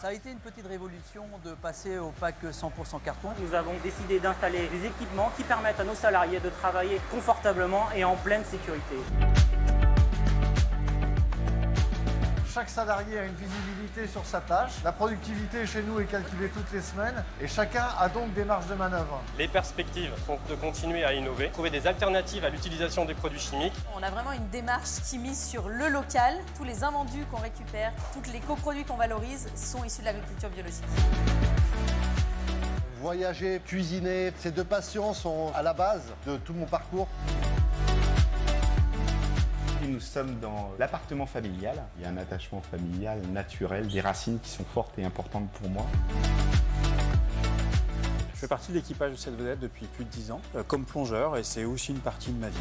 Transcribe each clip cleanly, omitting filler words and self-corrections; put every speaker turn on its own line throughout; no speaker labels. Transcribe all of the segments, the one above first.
Ça a été une petite révolution de passer au pack 100% carton.
Nous avons décidé d'installer des équipements qui permettent à nos salariés de travailler confortablement et en pleine sécurité.
Chaque salarié a une visibilité sur sa tâche. La productivité chez nous est calculée toutes les semaines et chacun a donc des marges de manœuvre.
Les perspectives sont de continuer à innover, trouver des alternatives à l'utilisation des produits chimiques.
On a vraiment une démarche qui mise sur le local. Tous les invendus qu'on récupère, tous les coproduits qu'on valorise sont issus de l'agriculture biologique.
Voyager, cuisiner, ces deux passions sont à la base de tout mon parcours.
Nous sommes dans l'appartement familial. Il y a un attachement familial naturel, des racines qui sont fortes et importantes pour moi.
Je fais partie de l'équipage de cette vedette depuis plus de 10 ans, comme plongeur, et c'est aussi une partie de ma vie.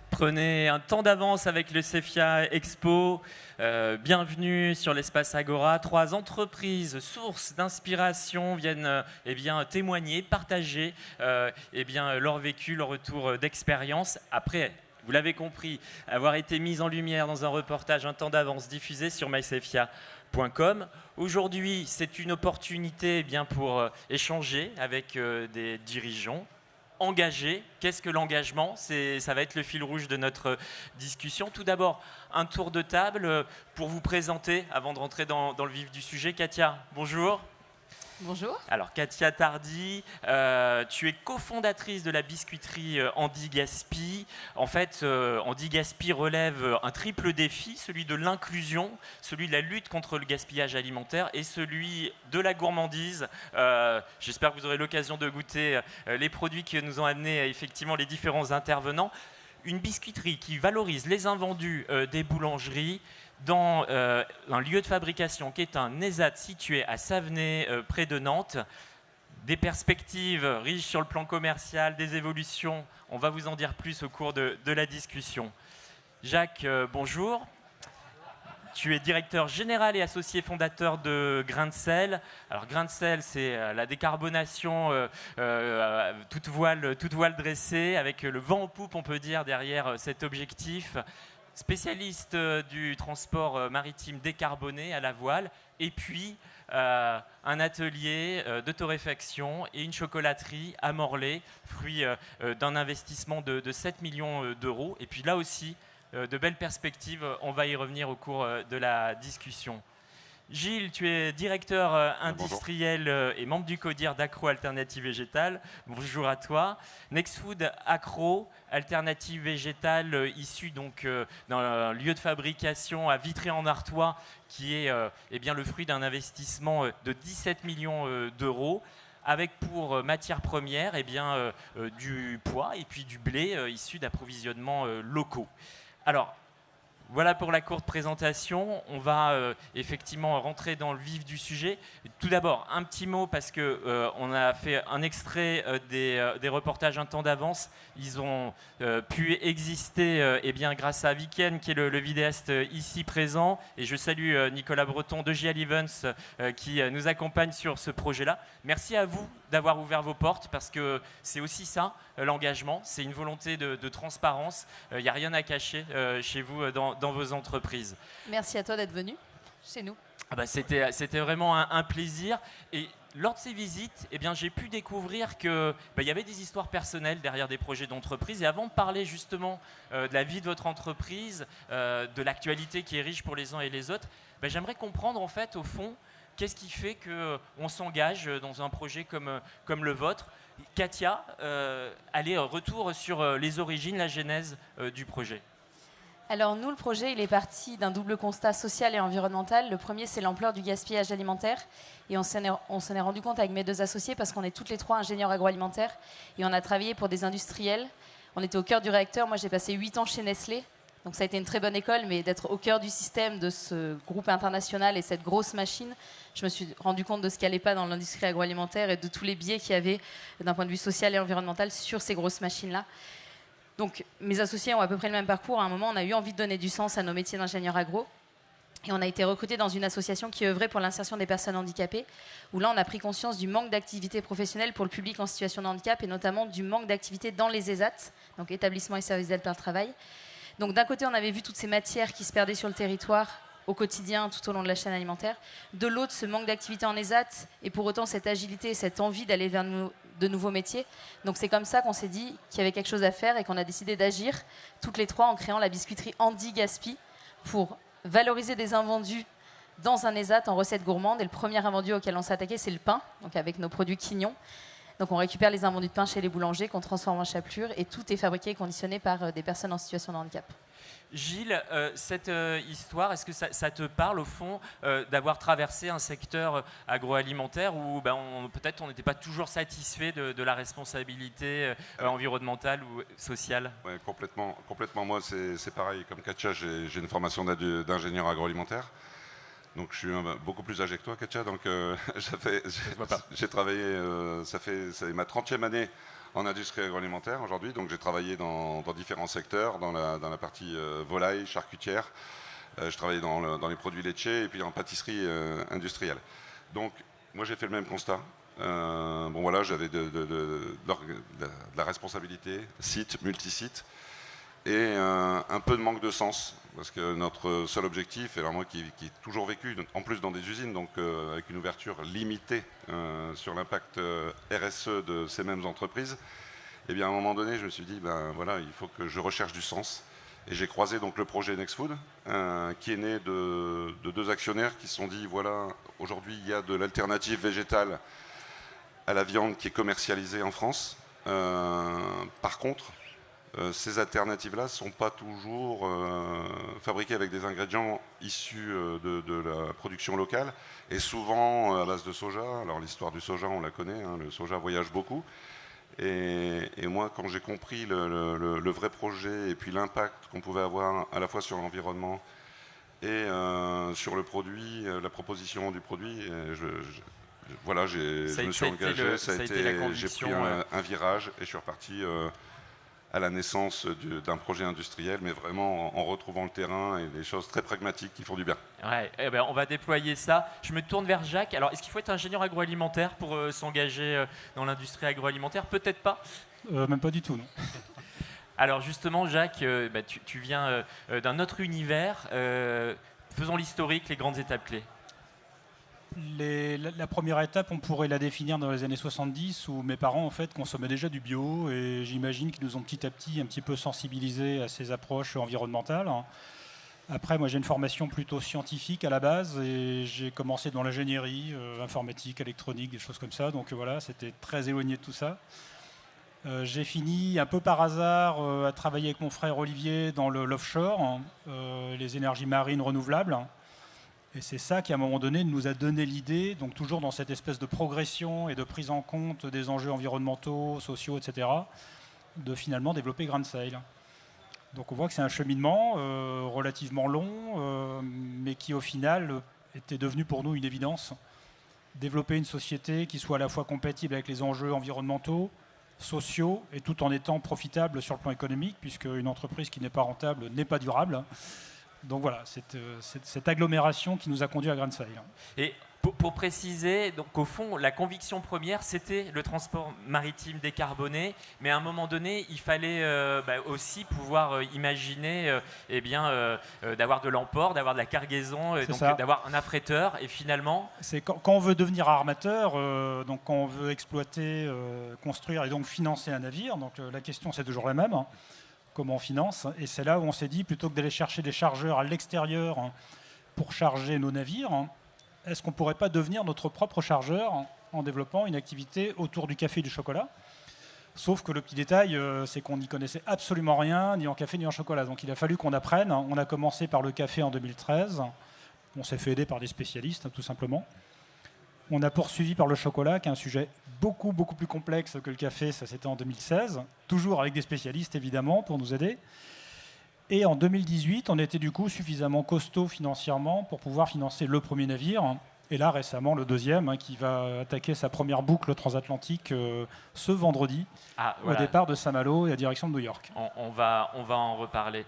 Prenez un temps d'avance avec le CEFIA Expo. Bienvenue sur l'espace Agora. 3 entreprises sources d'inspiration viennent témoigner, partager leur vécu, leur retour d'expérience. Après, vous l'avez compris, avoir été mise en lumière dans un reportage un temps d'avance diffusé sur mycefia.com. Aujourd'hui, c'est une opportunité pour échanger avec des dirigeants engagés. Qu'est-ce que l'engagement? Ça va être le fil rouge de notre discussion. Tout d'abord, un tour de table pour vous présenter avant de rentrer dans le vif du sujet. Katia, bonjour.
Bonjour.
Alors, Katia Tardy, tu es cofondatrice de la biscuiterie Andy Gaspi. En fait, Andy Gaspi relève un triple défi, celui de l'inclusion, celui de la lutte contre le gaspillage alimentaire et celui de la gourmandise. J'espère que vous aurez l'occasion de goûter les produits que nous ont amenés effectivement les différents intervenants. Une biscuiterie qui valorise les invendus des boulangeries dans un lieu de fabrication qui est un ESAT situé à Savenay, près de Nantes. Des perspectives riches sur le plan commercial, des évolutions. On va vous en dire plus au cours de la discussion. Jacques, bonjour. Tu es directeur général et associé fondateur de Grain de Sel. Alors, Grain de Sel, c'est la décarbonation toute voile dressée, avec le vent en poupe, on peut dire, derrière cet objectif. Spécialiste du transport maritime décarboné à la voile, et puis un atelier de torréfaction et une chocolaterie à Morlaix, fruit d'un investissement de 7 millions d'euros. Et puis là aussi, de belles perspectives, on va y revenir au cours de la discussion. Gilles, tu es directeur industriel et membre du CODIR d'Acro Alternative Végétale. Bonjour à toi. Nextfood Acro, alternative végétale issue donc d'un lieu de fabrication à Vitry-en-Artois qui est le fruit d'un investissement de 17 millions d'euros avec pour matière première du pois et puis du blé issu d'approvisionnements locaux. Alors, voilà pour la courte présentation. On va effectivement rentrer dans le vif du sujet. Tout d'abord, un petit mot parce qu'on a fait un extrait des reportages un temps d'avance. Ils ont pu exister grâce à Viken, qui est le vidéaste ici présent. Et je salue Nicolas Breton de JL Events qui nous accompagne sur ce projet-là. Merci à vous d'avoir ouvert vos portes parce que c'est aussi ça, l'engagement. C'est une volonté de transparence. Il n'y a rien à cacher chez vous dans vos entreprises.
Merci à toi d'être venu chez nous.
C'était vraiment un plaisir. Et lors de ces visites, j'ai pu découvrir qu'il y avait des histoires personnelles derrière des projets d'entreprise. Et avant de parler justement de la vie de votre entreprise, de l'actualité qui est riche pour les uns et les autres, j'aimerais comprendre en fait, au fond, qu'est-ce qui fait qu'on s'engage dans un projet comme le vôtre. Katia, allez, retour sur les origines, la genèse du projet.
Alors nous, le projet, il est parti d'un double constat social et environnemental. Le premier, c'est l'ampleur du gaspillage alimentaire. Et on s'en est rendu compte avec mes deux associés parce qu'on est toutes les trois ingénieurs agroalimentaires. Et on a travaillé pour des industriels. On était au cœur du réacteur. Moi, j'ai passé 8 ans chez Nestlé. Donc ça a été une très bonne école, mais d'être au cœur du système de ce groupe international et cette grosse machine, je me suis rendu compte de ce qui n'allait pas dans l'industrie agroalimentaire et de tous les biais qu'il y avait d'un point de vue social et environnemental sur ces grosses machines-là. Donc, mes associés ont à peu près le même parcours. À un moment, on a eu envie de donner du sens à nos métiers d'ingénieur agro. Et on a été recrutés dans une association qui œuvrait pour l'insertion des personnes handicapées, où là, on a pris conscience du manque d'activité professionnelle pour le public en situation de handicap, et notamment du manque d'activité dans les ESAT, donc établissements et services d'aide par le travail. Donc d'un côté, on avait vu toutes ces matières qui se perdaient sur le territoire au quotidien tout au long de la chaîne alimentaire. De l'autre, ce manque d'activité en ESAT et pour autant cette agilité et cette envie d'aller vers de nouveaux métiers. Donc c'est comme ça qu'on s'est dit qu'il y avait quelque chose à faire et qu'on a décidé d'agir toutes les trois en créant la biscuiterie Andy Gaspi pour valoriser des invendus dans un ESAT en recettes gourmandes. Et le premier invendu auquel on s'est attaqué, c'est le pain, donc avec nos produits Quignon. Donc on récupère les invendus de pain chez les boulangers qu'on transforme en chapelure et tout est fabriqué et conditionné par des personnes en situation de handicap.
Gilles, cette histoire, est-ce que ça te parle au fond d'avoir traversé un secteur agroalimentaire où peut-être on n'était pas toujours satisfait de la responsabilité environnementale ou sociale?
Ouais, complètement. Moi, c'est pareil. Comme Katia, j'ai une formation d'ingénieur agroalimentaire. Donc je suis beaucoup plus âgé que toi, Katia. Donc j'ai travaillé, c'est ma 30e année en industrie agroalimentaire aujourd'hui. Donc j'ai travaillé dans différents secteurs, dans la partie volaille, charcutière. Je travaillais dans les produits laitiers et puis en pâtisserie industrielle. Donc moi j'ai fait le même constat. Bon voilà, j'avais de la responsabilité, site, multi-site, et un peu de manque de sens. Parce que notre seul objectif, et alors moi qui ai toujours vécu, en plus dans des usines, donc avec une ouverture limitée sur l'impact RSE de ces mêmes entreprises, et bien à un moment donné, je me suis dit, ben voilà, il faut que je recherche du sens. Et j'ai croisé donc le projet Next Food, qui est né de deux actionnaires qui se sont dit, voilà, aujourd'hui il y a de l'alternative végétale à la viande qui est commercialisée en France. Par contre, ces alternatives-là ne sont pas toujours fabriquées avec des ingrédients issus de la production locale et souvent à base de soja. Alors l'histoire du soja, on la connaît, hein, le soja voyage beaucoup. Et moi, quand j'ai compris le vrai projet et puis l'impact qu'on pouvait avoir à la fois sur l'environnement et sur le produit, la proposition du produit, voilà, je me suis engagé, j'ai pris un virage et je suis reparti à la naissance d'un projet industriel, mais vraiment en retrouvant le terrain et des choses très pragmatiques qui font du bien.
Ouais, on va déployer ça. Je me tourne vers Jacques. Alors, est-ce qu'il faut être ingénieur agroalimentaire pour s'engager dans l'industrie agroalimentaire? Peut-être pas.
Même pas du tout, non.
Alors justement, Jacques, tu viens d'un autre univers. Faisons l'historique, les grandes étapes clés.
La première étape, on pourrait la définir dans les années 70 où mes parents en fait consommaient déjà du bio et j'imagine qu'ils nous ont petit à petit un petit peu sensibilisés à ces approches environnementales. Après, moi j'ai une formation plutôt scientifique à la base et j'ai commencé dans l'ingénierie, informatique, électronique, des choses comme ça. Donc voilà, c'était très éloigné de tout ça. J'ai fini un peu par hasard à travailler avec mon frère Olivier dans l'offshore, les énergies marines renouvelables. Et c'est ça qui, à un moment donné, nous a donné l'idée, donc toujours dans cette espèce de progression et de prise en compte des enjeux environnementaux, sociaux, etc., de finalement développer Grain de Sail. Donc on voit que c'est un cheminement relativement long, mais qui au final était devenu pour nous une évidence. Développer une société qui soit à la fois compatible avec les enjeux environnementaux, sociaux, et tout en étant profitable sur le plan économique, puisque une entreprise qui n'est pas rentable n'est pas durable. Donc voilà, cette agglomération qui nous a conduit à Grain de Sail.
Et pour préciser, donc au fond, la conviction première, c'était le transport maritime décarboné, mais à un moment donné, il fallait aussi pouvoir imaginer d'avoir de l'emport, d'avoir de la cargaison, donc d'avoir un affréteur, et finalement...
C'est quand on veut devenir armateur, donc quand on veut exploiter, construire et donc financer un navire, donc la question c'est toujours la même. Comment on finance, et c'est là où on s'est dit, plutôt que d'aller chercher des chargeurs à l'extérieur pour charger nos navires, est-ce qu'on ne pourrait pas devenir notre propre chargeur en développant une activité autour du café et du chocolat? Sauf que le petit détail, c'est qu'on n'y connaissait absolument rien, ni en café ni en chocolat. Donc il a fallu qu'on apprenne. On a commencé par le café en 2013. On s'est fait aider par des spécialistes, tout simplement. On a poursuivi par le chocolat, qui est un sujet beaucoup plus complexe que le café, ça c'était en 2016, toujours avec des spécialistes évidemment pour nous aider. Et en 2018, on était du coup suffisamment costaud financièrement pour pouvoir financer le premier navire Et là, récemment, le deuxième, qui va attaquer sa première boucle transatlantique ce vendredi, au départ de Saint-Malo et à direction de New York.
On va en reparler.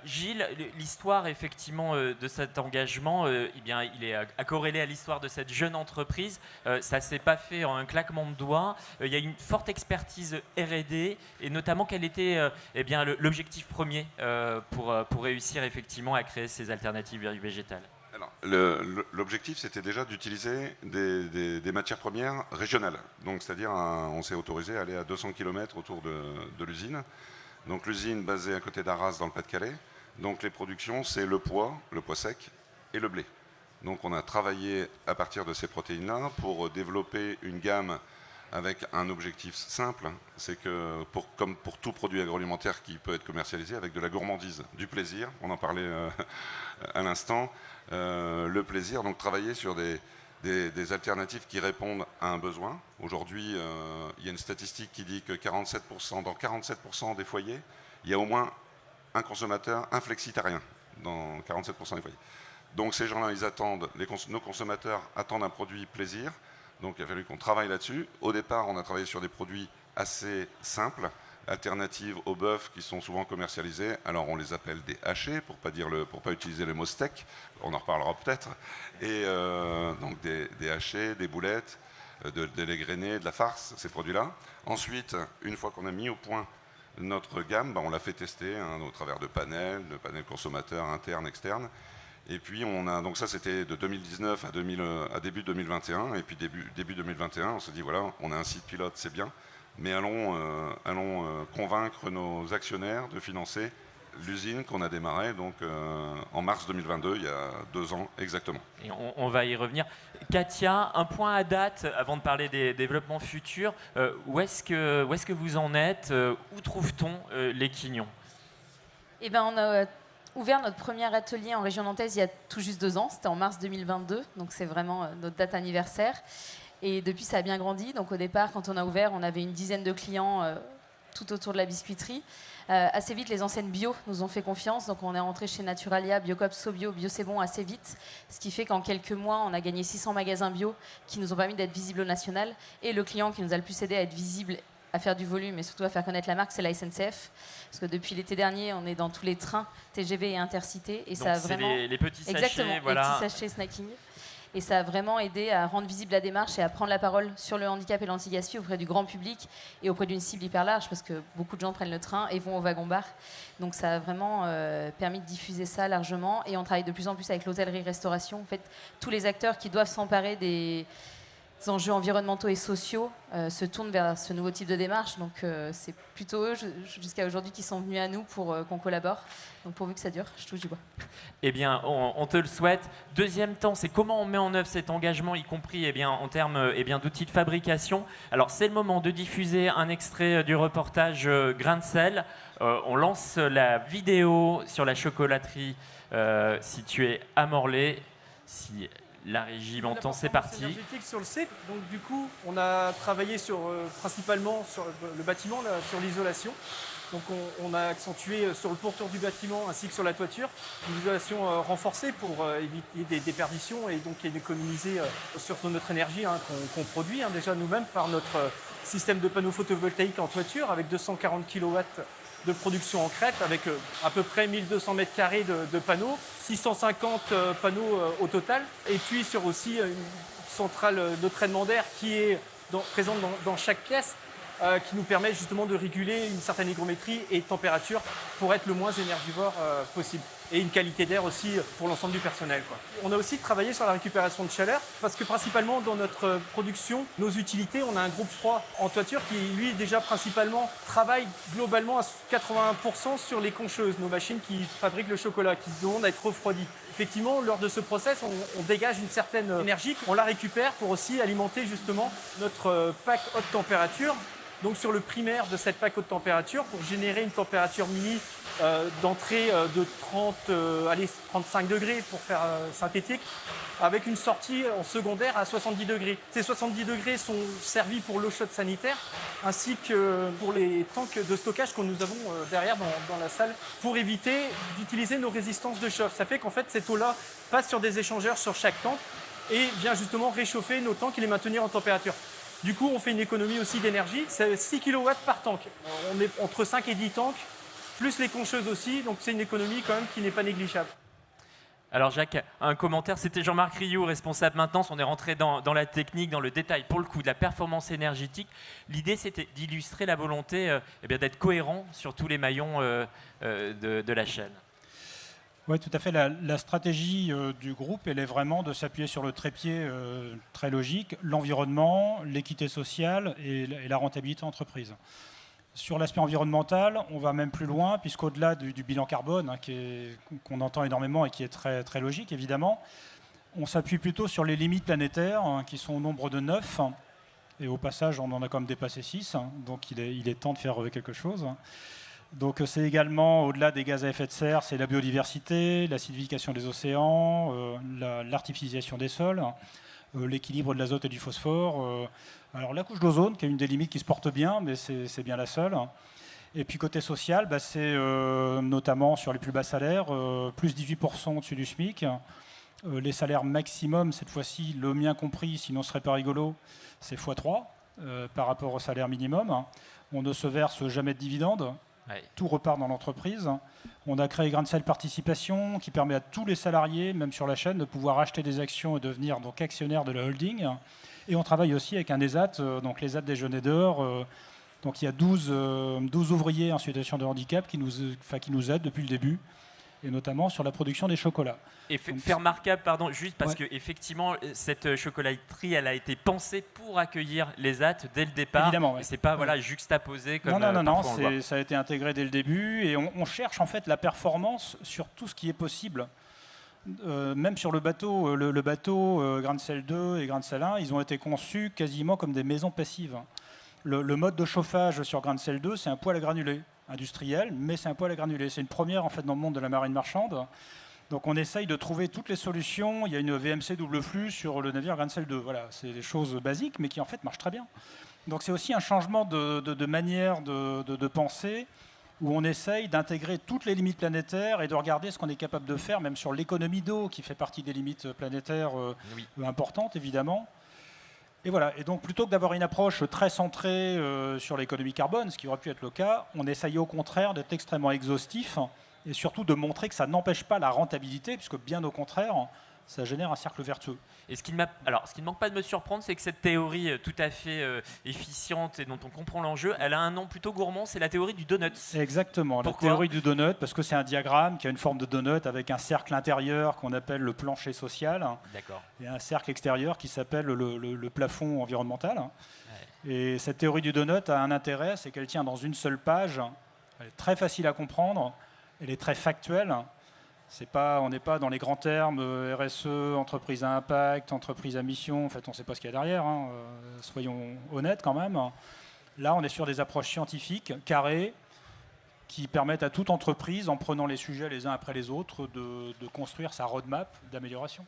Gilles, l'histoire effectivement de cet engagement, eh bien, il est corrélé à l'histoire de cette jeune entreprise. Ça ne s'est pas fait en un claquement de doigts. Il y a une forte expertise R&D, et notamment quel était eh bien, l'objectif premier pour réussir effectivement à créer ces alternatives végétales.
L'objectif, c'était déjà d'utiliser des matières premières régionales. Donc, c'est-à-dire, on s'est autorisé à aller à 200 km autour de l'usine. Donc, l'usine basée à côté d'Arras, dans le Pas-de-Calais. Donc, les productions, c'est le pois sec et le blé. Donc, on a travaillé à partir de ces protéines-là pour développer une gamme avec un objectif simple. C'est que, comme pour tout produit agroalimentaire qui peut être commercialisé, avec de la gourmandise, du plaisir, on en parlait à l'instant, le plaisir, donc travailler sur des alternatives qui répondent à un besoin. Aujourd'hui, il y a une statistique qui dit que dans 47% des foyers, il y a au moins un consommateur, un flexitarien dans 47% des foyers. Donc ces gens-là, ils attendent, nos consommateurs attendent un produit plaisir. Donc il a fallu qu'on travaille là-dessus. Au départ, on a travaillé sur des produits assez simples, alternatives au bœuf qui sont souvent commercialisés. Alors on les appelle des hachés, pour pas utiliser le mot steak, on en reparlera peut-être. Et donc des hachés, des boulettes, des laits grainés, de la farce, ces produits-là. Ensuite, une fois qu'on a mis au point notre gamme, on l'a fait tester au travers de panels consommateurs internes, externes. Et puis donc ça c'était de 2019 à début 2021. Et puis début 2021, on s'est dit voilà, on a un site pilote, c'est bien. Mais allons convaincre nos actionnaires de financer l'usine qu'on a démarrée donc, en mars 2022, il y a 2 ans exactement.
Et on va y revenir. Katia, un point à date, avant de parler des développements futurs, où est-ce que vous en êtes? Où trouve-t-on les quignons?
Eh ben, on a ouvert notre premier atelier en région nantaise il y a tout juste 2 ans, c'était en mars 2022, donc c'est vraiment notre date anniversaire. Et depuis, ça a bien grandi. Donc au départ, quand on a ouvert, on avait une dizaine de clients tout autour de la biscuiterie. Assez vite, les enseignes bio nous ont fait confiance. Donc on est rentré chez Naturalia, Biocoop, Sobio, Bio C'est Bon assez vite. Ce qui fait qu'en quelques mois, on a gagné 600 magasins bio qui nous ont permis d'être visibles au national. Et le client qui nous a le plus aidé à être visible, à faire du volume et surtout à faire connaître la marque, c'est la SNCF. Parce que depuis l'été dernier, on est dans tous les trains TGV et Intercités. Et
donc
ça a vraiment...
les petits sachets.
Exactement,
voilà.
les petits sachets snacking. Et ça a vraiment aidé à rendre visible la démarche et à prendre la parole sur le handicap et l'anti-gaspi auprès du grand public et auprès d'une cible hyper large, parce que beaucoup de gens prennent le train et vont au wagon-bar. Donc ça a vraiment permis de diffuser ça largement. Et on travaille de plus en plus avec l'hôtellerie-restauration. En fait, tous les acteurs qui doivent s'emparer des enjeux environnementaux et sociaux se tournent vers ce nouveau type de démarche. Donc c'est plutôt eux, jusqu'à aujourd'hui, qui sont venus à nous pour qu'on collabore. Donc pourvu que ça dure, je touche du bois.
Eh bien, on te le souhaite. Deuxième temps, c'est comment on met en œuvre cet engagement, y compris en termes d'outils de fabrication. Alors, c'est le moment de diffuser un extrait du reportage Grain de sel. On lance la vidéo sur la chocolaterie située à Morlaix. Si la régie m'entend, c'est parti.
Énergétique sur le site. Donc du coup, on a travaillé principalement sur le bâtiment, là, sur l'isolation. Donc on a accentué sur le pourtour du bâtiment ainsi que sur la toiture une isolation renforcée pour éviter des déperditions et donc économiser sur notre énergie qu'on produit déjà nous-mêmes par notre système de panneaux photovoltaïques en toiture avec 240 kW de production en crête avec à peu près 1200 m² de panneaux, 650 panneaux au total. Et puis sur aussi une centrale de traitement d'air qui est présente dans chaque pièce, qui nous permet justement de réguler une certaine hygrométrie et température pour être le moins énergivore possible. Et une qualité d'air aussi pour l'ensemble du personnel, quoi. On a aussi travaillé sur la récupération de chaleur parce que principalement dans notre production, nos utilités, on a un groupe froid en toiture qui lui déjà principalement travaille globalement à 81% sur les concheuses, nos machines qui fabriquent le chocolat, qui demandent à être refroidies. Effectivement, lors de ce process, on dégage une certaine énergie, on la récupère pour aussi alimenter justement notre pack haute température. Donc sur le primaire de cette plaque haute température, pour générer une température mini d'entrée de 35 degrés pour faire synthétique, avec une sortie en secondaire à 70 degrés. Ces 70 degrés sont servis pour l'eau chaude sanitaire, ainsi que pour les tanks de stockage que nous avons derrière dans la salle, pour éviter d'utiliser nos résistances de chauffe. Ça fait qu'en fait cette eau-là passe sur des échangeurs sur chaque tank, et vient justement réchauffer nos tanks et les maintenir en température. Du coup, on fait une économie aussi d'énergie. C'est 6 kW par tank. On est entre 5 et 10 tanks, plus les concheuses aussi. Donc c'est une économie quand même qui n'est pas négligeable.
Alors Jacques, un commentaire, c'était Jean-Marc Rioux, responsable maintenance. On est rentré dans la technique, dans le détail, pour le coup, de la performance énergétique. L'idée, c'était d'illustrer la volonté d'être cohérent sur tous les maillons de la chaîne.
Oui, tout à fait. La stratégie du groupe, elle est vraiment de s'appuyer sur le trépied très logique, l'environnement, l'équité sociale et la rentabilité entreprise. Sur l'aspect environnemental, on va même plus loin, puisqu'au-delà du bilan carbone, hein, qu'on entend énormément et qui est très, très logique, évidemment, on s'appuie plutôt sur les limites planétaires, hein, qui sont au nombre de 9. Et au passage, on en a quand même dépassé 6. Hein, donc il est temps de faire quelque chose. Donc c'est également, au-delà des gaz à effet de serre, c'est la biodiversité, l'acidification des océans, l'artificialisation des sols, l'équilibre de l'azote et du phosphore. Alors la couche d'ozone, qui est une des limites qui se porte bien, mais c'est bien la seule. Et puis côté social, c'est notamment sur les plus bas salaires, plus 18% au-dessus du SMIC. Les salaires maximum, cette fois-ci, le mien compris, sinon ce serait pas rigolo, c'est x3 par rapport au salaire minimum. On ne se verse jamais de dividendes. Ouais. Tout repart dans l'entreprise. On a créé Grain de Sel Participation qui permet à tous les salariés, même sur la chaîne, de pouvoir acheter des actions et devenir donc actionnaire de la holding. Et on travaille aussi avec un ESAT, donc les ESAT Déjeuner d'heure. Donc il y a 12 ouvriers en situation de handicap qui nous aident depuis le début, et notamment sur la production des chocolats.
Et fait remarquable, pardon, juste parce que effectivement cette chocolaterie, elle a été pensée pour accueillir les AT dès le départ.
Évidemment, ouais.
C'est pas juxtaposé comme
non, ça a été intégré dès le début, et on cherche en fait la performance sur tout ce qui est possible. Même sur le bateau, le bateau Grain de Sel 2 et Grain de Sel 1, ils ont été conçus quasiment comme des maisons passives. Le mode de chauffage sur Grain de Sel 2, c'est un poêle à granulés industriel, mais c'est un poêle à granulés. C'est une première en fait dans le monde de la marine marchande. Donc on essaye de trouver toutes les solutions. Il y a une VMC double flux sur le navire Grain de Sel 2. Voilà, c'est des choses basiques, mais qui en fait marchent très bien. Donc c'est aussi un changement de manière de penser, où on essaye d'intégrer toutes les limites planétaires et de regarder ce qu'on est capable de faire, même sur l'économie d'eau, qui fait partie des limites planétaires importantes, évidemment. Et voilà. Et donc, plutôt que d'avoir une approche très centrée sur l'économie carbone, ce qui aurait pu être le cas, on essaye au contraire d'être extrêmement exhaustif et surtout de montrer que ça n'empêche pas la rentabilité, puisque bien au contraire, ça génère un cercle vertueux.
Et ce qui ne manque pas de me surprendre, c'est que cette théorie tout à fait efficiente et dont on comprend l'enjeu, elle a un nom plutôt gourmand, c'est la théorie du donut.
Exactement, pourquoi ? La théorie du donut, parce que c'est un diagramme qui a une forme de donut avec un cercle intérieur qu'on appelle le plancher social.
D'accord.
Et un cercle extérieur qui s'appelle le plafond environnemental. Ouais. Et cette théorie du donut a un intérêt, c'est qu'elle tient dans une seule page, elle est très facile à comprendre, elle est très factuelle. On n'est pas dans les grands termes RSE, entreprise à impact, entreprise à mission. En fait, on ne sait pas ce qu'il y a derrière. Hein. Soyons honnêtes quand même. Là, on est sur des approches scientifiques, carrées, qui permettent à toute entreprise, en prenant les sujets les uns après les autres, de construire sa roadmap d'amélioration.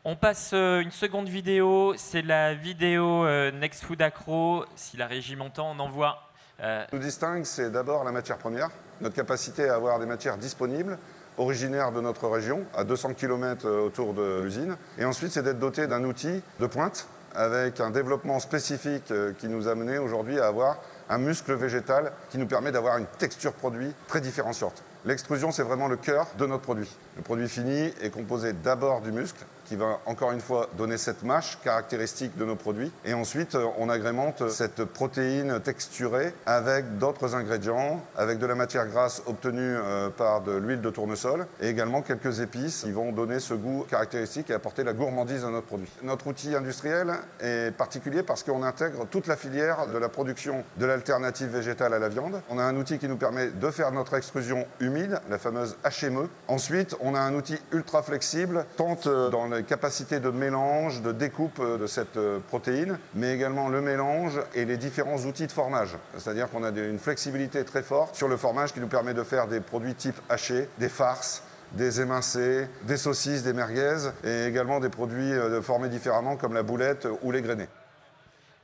On passe une seconde vidéo. C'est la vidéo Next Food Acro. Si la régie m'entend, on envoie.
Ce qui nous distingue, c'est d'abord la matière première, notre capacité à avoir des matières disponibles, originaire de notre région, à 200 km autour de l'usine. Et ensuite, c'est d'être doté d'un outil de pointe avec un développement spécifique qui nous a mené aujourd'hui à avoir un muscle végétal qui nous permet d'avoir une texture produit très différenciante. L'extrusion, c'est vraiment le cœur de notre produit. Le produit fini est composé d'abord du muscle, qui va encore une fois donner cette mâche caractéristique de nos produits. Et ensuite, on agrémente cette protéine texturée avec d'autres ingrédients, avec de la matière grasse obtenue par de l'huile de tournesol et également quelques épices qui vont donner ce goût caractéristique et apporter la gourmandise à notre produit. Notre outil industriel est particulier parce qu'on intègre toute la filière de la production de l'alternative végétale à la viande. On a un outil qui nous permet de faire notre extrusion humide, la fameuse HME. Ensuite, on a un outil ultra flexible, tant dans les capacités de mélange, de découpe de cette protéine, mais également le mélange et les différents outils de formage. C'est-à-dire qu'on a une flexibilité très forte sur le formage qui nous permet de faire des produits type haché, des farces, des émincés, des saucisses, des merguez, et également des produits formés différemment comme la boulette ou les grainés.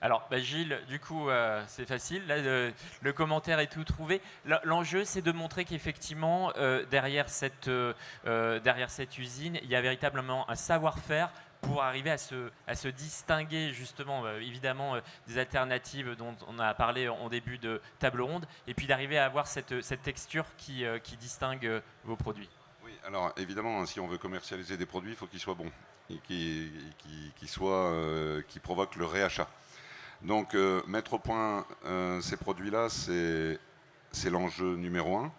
Alors, Gilles, du coup, c'est facile. Là, le commentaire est tout trouvé. L'enjeu, c'est de montrer qu'effectivement, derrière cette usine, il y a véritablement un savoir-faire pour arriver à se distinguer justement, évidemment, des alternatives dont on a parlé en début de table ronde, et puis d'arriver à avoir cette texture qui distingue vos produits?
Oui, alors évidemment, si on veut commercialiser des produits, il faut qu'ils soient bons et qui provoquent le réachat. Donc mettre au point ces produits-là, c'est l'enjeu numéro 1.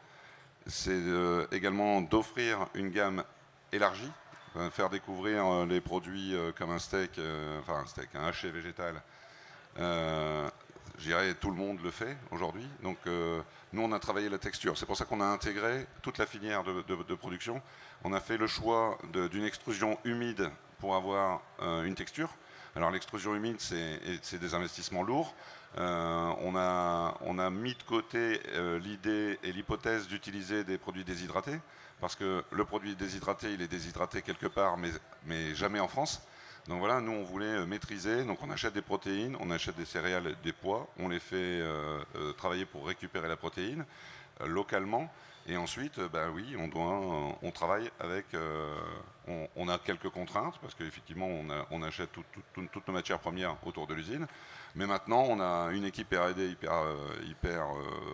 C'est également d'offrir une gamme élargie, faire découvrir les produits comme un steak, un haché végétal. Je dirais tout le monde le fait aujourd'hui. Donc nous, on a travaillé la texture. C'est pour ça qu'on a intégré toute la filière de production. On a fait le choix d'une extrusion humide pour avoir une texture. Alors l'extrusion humide, c'est des investissements lourds. On a mis de côté l'idée et l'hypothèse d'utiliser des produits déshydratés, parce que le produit déshydraté, il est déshydraté quelque part, mais jamais en France. Donc voilà, nous on voulait maîtriser, donc on achète des protéines, on achète des céréales, des pois, on les fait travailler pour récupérer la protéine localement. Et ensuite, oui, on travaille avec... on a quelques contraintes, parce qu'effectivement, on achète toutes nos matières premières autour de l'usine. Mais maintenant, on a une équipe R&D hyper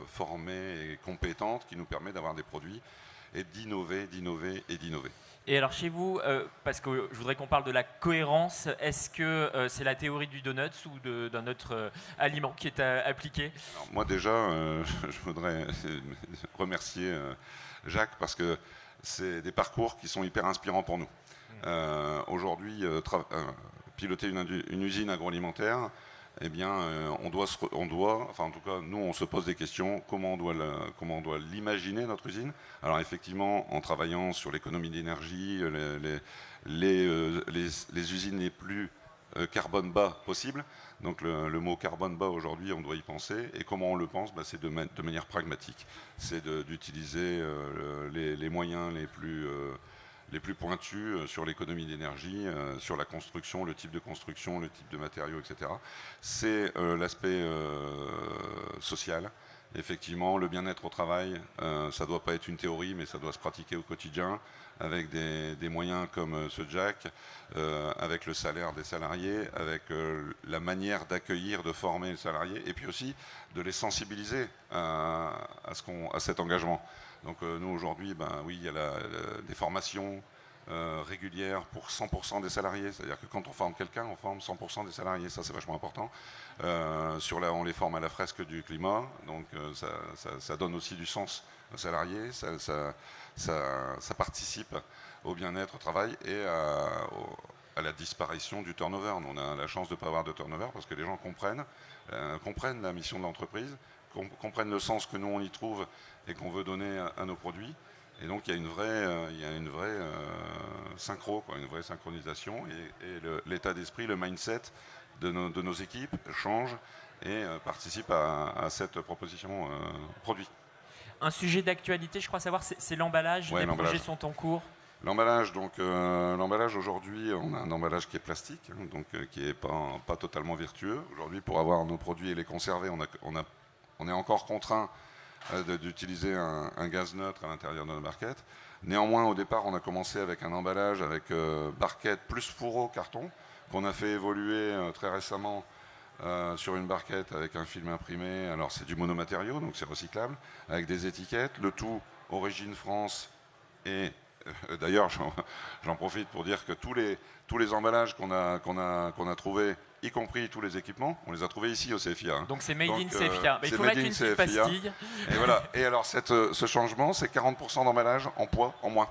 formée et compétente qui nous permet d'avoir des produits et d'innover.
Et alors chez vous, parce que je voudrais qu'on parle de la cohérence, est-ce que c'est la théorie du donut ou d'un autre aliment qui est appliqué?
Alors, moi déjà, je voudrais remercier Jacques, parce que c'est des parcours qui sont hyper inspirants pour nous. Aujourd'hui, piloter une usine agroalimentaire, eh bien, on doit, enfin en tout cas, nous, on se pose des questions. Comment on doit l'imaginer, notre usine? Alors effectivement, en travaillant sur l'économie d'énergie, les usines les plus carbone bas possibles. Donc le mot carbone bas, aujourd'hui, on doit y penser. Et comment on le pense? C'est de manière pragmatique. C'est d'utiliser les moyens les plus pointus sur l'économie d'énergie, sur la construction, le type de construction, le type de matériaux, etc. C'est l'aspect social. Effectivement, le bien-être au travail, ça ne doit pas être une théorie, mais ça doit se pratiquer au quotidien, avec des moyens comme ce Jack, avec le salaire des salariés, avec la manière d'accueillir, de former les salariés, et puis aussi de les sensibiliser à cet engagement. Donc nous aujourd'hui, oui, il y a des formations régulières pour 100% des salariés, c'est-à-dire que quand on forme quelqu'un, on forme 100% des salariés, ça c'est vachement important. On les forme à la fresque du climat, donc ça donne aussi du sens aux salariés, ça participe au bien-être au travail et à la disparition du turnover. On a la chance de ne pas avoir de turnover parce que les gens comprennent la mission de l'entreprise, comprennent le sens que nous on y trouve et qu'on veut donner à nos produits. Et donc il y a une vraie synchro, une vraie synchronisation, et l'état d'esprit, le mindset de nos équipes change et participe à cette proposition produit.
Un sujet d'actualité, je crois savoir, c'est l'emballage.
Ouais,
les projets sont en cours.
L'emballage, l'emballage aujourd'hui, on a un emballage qui est plastique, qui n'est pas totalement vertueux. Aujourd'hui, pour avoir nos produits et les conserver, on est encore contraint d'utiliser un gaz neutre à l'intérieur de nos barquettes. Néanmoins, au départ, on a commencé avec un emballage avec barquette plus fourreau carton, qu'on a fait évoluer très récemment sur une barquette avec un film imprimé. Alors c'est du monomatériau, donc c'est recyclable, avec des étiquettes, le tout origine France. Et d'ailleurs, j'en profite pour dire que tous les emballages qu'on a trouvés, y compris tous les équipements, on les a trouvés ici au CFIA.
Donc c'est made in CFIA. Mais il faut mettre une petite pastille.
Et voilà. Et alors ce changement, c'est 40% d'emballage en poids en moins.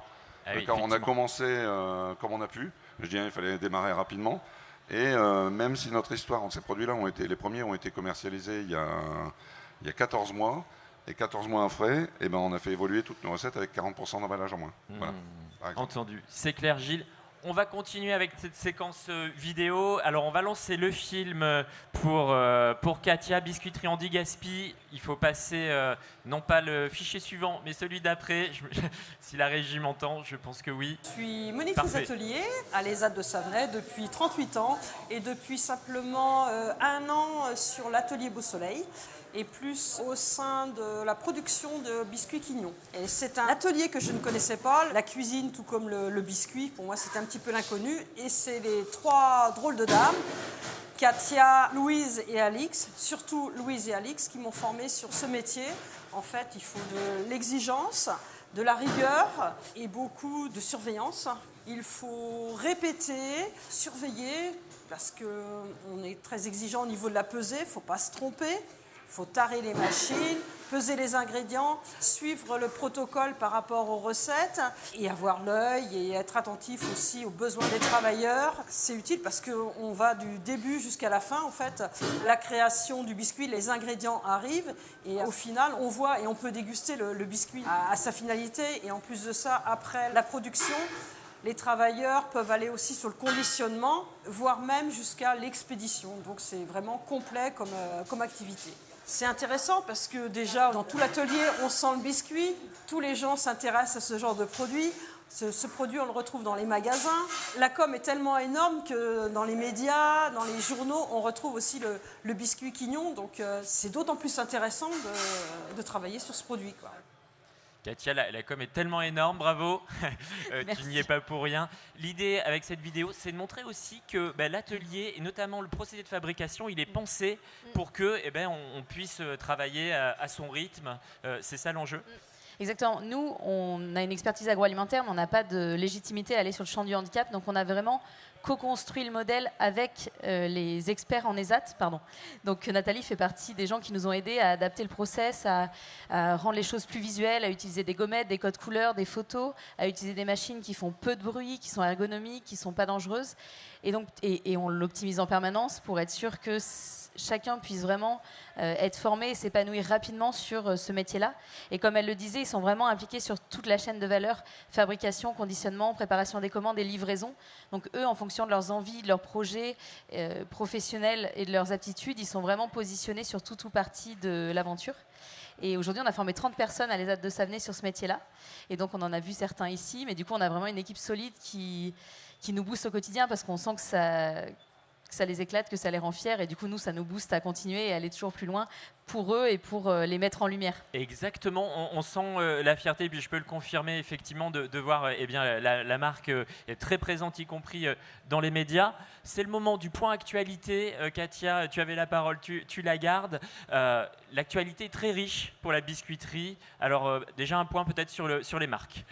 Ah oui,
on a commencé comme on a pu. Je dirais qu'il fallait démarrer rapidement. Et même si notre histoire entre ces produits-là, les premiers ont été commercialisés il y a 14 mois, et 14 mois après, on a fait évoluer toutes nos recettes avec 40% d'emballage en moins. Voilà,
entendu. C'est clair, Gilles. On va continuer avec cette séquence vidéo. Alors, on va lancer le film pour Katia, Biscuiterie Andy Gaspi. Il faut passer, non pas le fichier suivant, mais celui d'après. Si la régie m'entend, je pense que oui.
Je suis monitrice atelier à l'ESAT de Savray depuis 38 ans et depuis simplement 1 an sur l'atelier Beau Soleil. et plus au sein de la production de biscuits quignons. Et c'est un atelier que je ne connaissais pas. La cuisine, tout comme le biscuit, pour moi, c'était un petit peu l'inconnu. Et c'est les 3 drôles de dames, Katia, Louise et Alix, surtout Louise et Alix, qui m'ont formée sur ce métier. En fait, il faut de l'exigence, de la rigueur et beaucoup de surveillance. Il faut répéter, surveiller, parce qu'on est très exigeant au niveau de la pesée, il ne faut pas se tromper. Il faut tarer les machines, peser les ingrédients, suivre le protocole par rapport aux recettes et avoir l'œil et être attentif aussi aux besoins des travailleurs. C'est utile parce qu'on va du début jusqu'à la fin. En fait, la création du biscuit, les ingrédients arrivent et au final, on voit et on peut déguster le biscuit à sa finalité. Et en plus de ça, après la production, les travailleurs peuvent aller aussi sur le conditionnement, voire même jusqu'à l'expédition. Donc c'est vraiment complet comme activité. C'est intéressant parce que déjà, dans tout l'atelier, on sent le biscuit. Tous les gens s'intéressent à ce genre de produit. Ce produit, on le retrouve dans les magasins. La com est tellement énorme que dans les médias, dans les journaux, on retrouve aussi le biscuit quignon. Donc c'est d'autant plus intéressant de travailler sur ce produit, quoi.
Katia, la com est tellement énorme, bravo, tu n'y es pas pour rien. L'idée avec cette vidéo, c'est de montrer aussi que l'atelier, et notamment le procédé de fabrication, il est pensé pour que on puisse travailler à son rythme. C'est ça l'enjeu.
Exactement. Nous, on a une expertise agroalimentaire, mais on n'a pas de légitimité à aller sur le champ du handicap. Donc on a vraiment co-construit le modèle avec les experts en ESAT. Donc Nathalie fait partie des gens qui nous ont aidés à adapter le process, à rendre les choses plus visuelles, à utiliser des gommettes, des codes couleurs, des photos, à utiliser des machines qui font peu de bruit, qui sont ergonomiques, qui ne sont pas dangereuses. Et on l'optimise en permanence pour être sûr que chacun puisse vraiment être formé et s'épanouir rapidement sur ce métier-là. Et comme elle le disait, ils sont vraiment impliqués sur toute la chaîne de valeur, fabrication, conditionnement, préparation des commandes et livraison. Donc eux, en fonction de leurs envies, de leurs projets professionnels et de leurs aptitudes, ils sont vraiment positionnés sur toute ou partie de l'aventure. Et aujourd'hui, on a formé 30 personnes à l'ESAT de Savenay sur ce métier-là. Et donc, on en a vu certains ici. Mais du coup, on a vraiment une équipe solide qui nous booste au quotidien parce qu'on sent que ça les éclate, que ça les rend fiers. Et du coup, nous, ça nous booste à continuer et aller toujours plus loin pour eux et pour les mettre en lumière.
Exactement. On sent la fierté. Et puis, je peux le confirmer, effectivement, de voir la marque est très présente, y compris dans les médias. C'est le moment du point actualité. Katia, tu avais la parole, tu la gardes. L'actualité est très riche pour la biscuiterie. Alors, déjà, un point peut-être sur les marques.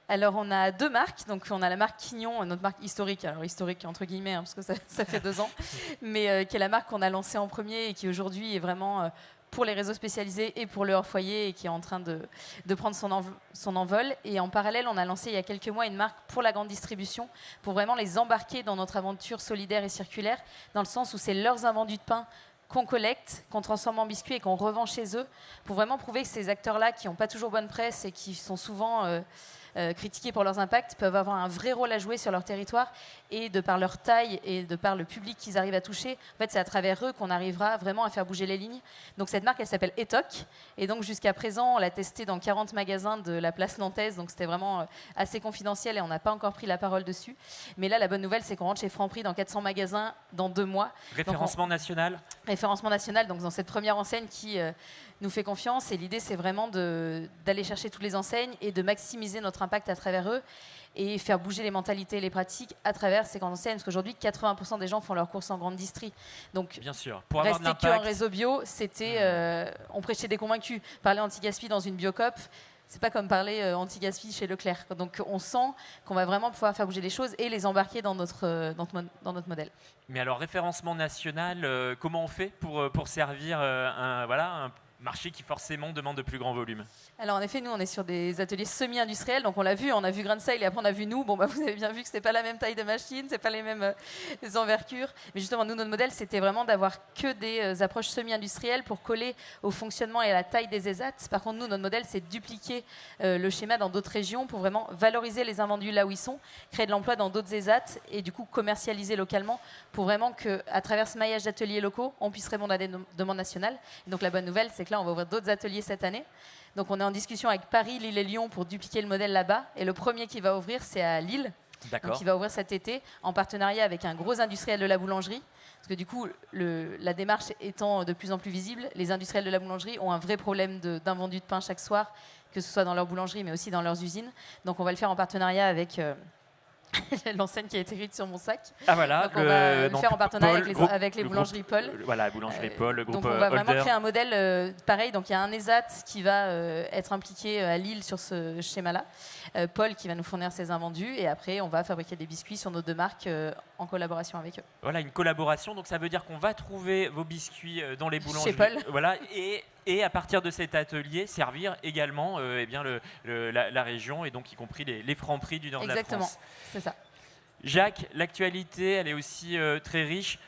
Alors, on a 2 marques. Donc, on a la marque Quignon, notre marque historique. Alors, historique entre guillemets, parce que ça fait 2 ans. Mais qui est la marque qu'on a lancée en premier et qui aujourd'hui est vraiment pour les réseaux spécialisés et pour le hors-foyer et qui est en train de prendre son envol. Et en parallèle, on a lancé il y a quelques mois une marque pour la grande distribution pour vraiment les embarquer dans notre aventure solidaire et circulaire, dans le sens où c'est leurs invendus de pain qu'on collecte, qu'on transforme en biscuits et qu'on revend chez eux, pour vraiment prouver que ces acteurs-là, qui n'ont pas toujours bonne presse et qui sont souvent critiqués pour leurs impacts, peuvent avoir un vrai rôle à jouer sur leur territoire, et de par leur taille et de par le public qu'ils arrivent à toucher, en fait, c'est à travers eux qu'on arrivera vraiment à faire bouger les lignes. Donc cette marque, elle s'appelle Etoc, et donc jusqu'à présent, on l'a testée dans 40 magasins de la place nantaise, donc c'était vraiment assez confidentiel et on n'a pas encore pris la parole dessus. Mais là, la bonne nouvelle, c'est qu'on rentre chez Franprix dans 400 magasins dans 2 mois.
Référencement national.
Référencement national, donc dans cette première enseigne qui nous fait confiance, et l'idée, c'est vraiment d'aller chercher toutes les enseignes et de maximiser notre impact à travers eux et faire bouger les mentalités et les pratiques à travers ces grandes enseignes, parce qu'aujourd'hui 80% des gens font leurs courses en grande distri. Donc
bien sûr, pour avoir de l'impact,
rester qu'en réseau bio, c'était on prêchait des convaincus. Parler anti-gaspi dans une Biocop, c'est pas comme parler anti-gaspi chez Leclerc. Donc on sent qu'on va vraiment pouvoir faire bouger les choses et les embarquer dans notre modèle.
Mais alors, référencement national, comment on fait pour servir un marché qui forcément demande de plus grands volumes?
Alors en effet, nous on est sur des ateliers semi-industriels, donc on a vu Grain de Sale et après on a vu nous. Bon, vous avez bien vu que c'est pas la même taille de machine, c'est pas les mêmes envergures. Mais justement, nous, notre modèle, c'était vraiment d'avoir que des approches semi-industrielles pour coller au fonctionnement et à la taille des ESAT. Par contre, nous, notre modèle, c'est de dupliquer le schéma dans d'autres régions pour vraiment valoriser les invendus là où ils sont, créer de l'emploi dans d'autres ESAT et du coup commercialiser localement pour vraiment qu'à travers ce maillage d'ateliers locaux, on puisse répondre à des demandes nationales. Et donc la bonne nouvelle, c'est que là, on va ouvrir d'autres ateliers cette année. Donc on est en discussion avec Paris, Lille et Lyon pour dupliquer le modèle là-bas. Et le premier qui va ouvrir, c'est à Lille. Donc, qui va ouvrir cet été en partenariat avec un gros industriel de la boulangerie. Parce que du coup, la démarche étant de plus en plus visible, les industriels de la boulangerie ont un vrai problème d'invendu de pain chaque soir, que ce soit dans leur boulangerie, mais aussi dans leurs usines. Donc on va le faire en partenariat avec l'enseigne qui a été écrite sur mon sac.
Ah voilà,
donc on va le faire en partenariat
Paul,
avec les boulangeries Paul.
Voilà, boulangerie Paul, le groupe
Donc on va vraiment
Holder.
créer un modèle pareil. Donc il y a un ESAT qui va être impliqué à Lille sur ce schéma-là. Paul qui va nous fournir ses invendus. Et après, on va fabriquer des biscuits sur nos 2 marques en collaboration avec eux.
Voilà, une collaboration. Donc ça veut dire qu'on va trouver vos biscuits dans les boulangeries.
Chez Paul.
Voilà, et à partir de cet atelier, servir également eh bien, la région, et donc y compris les francs-prix du nord de la France.
Exactement, c'est ça.
Jacques, l'actualité, elle est aussi très riche.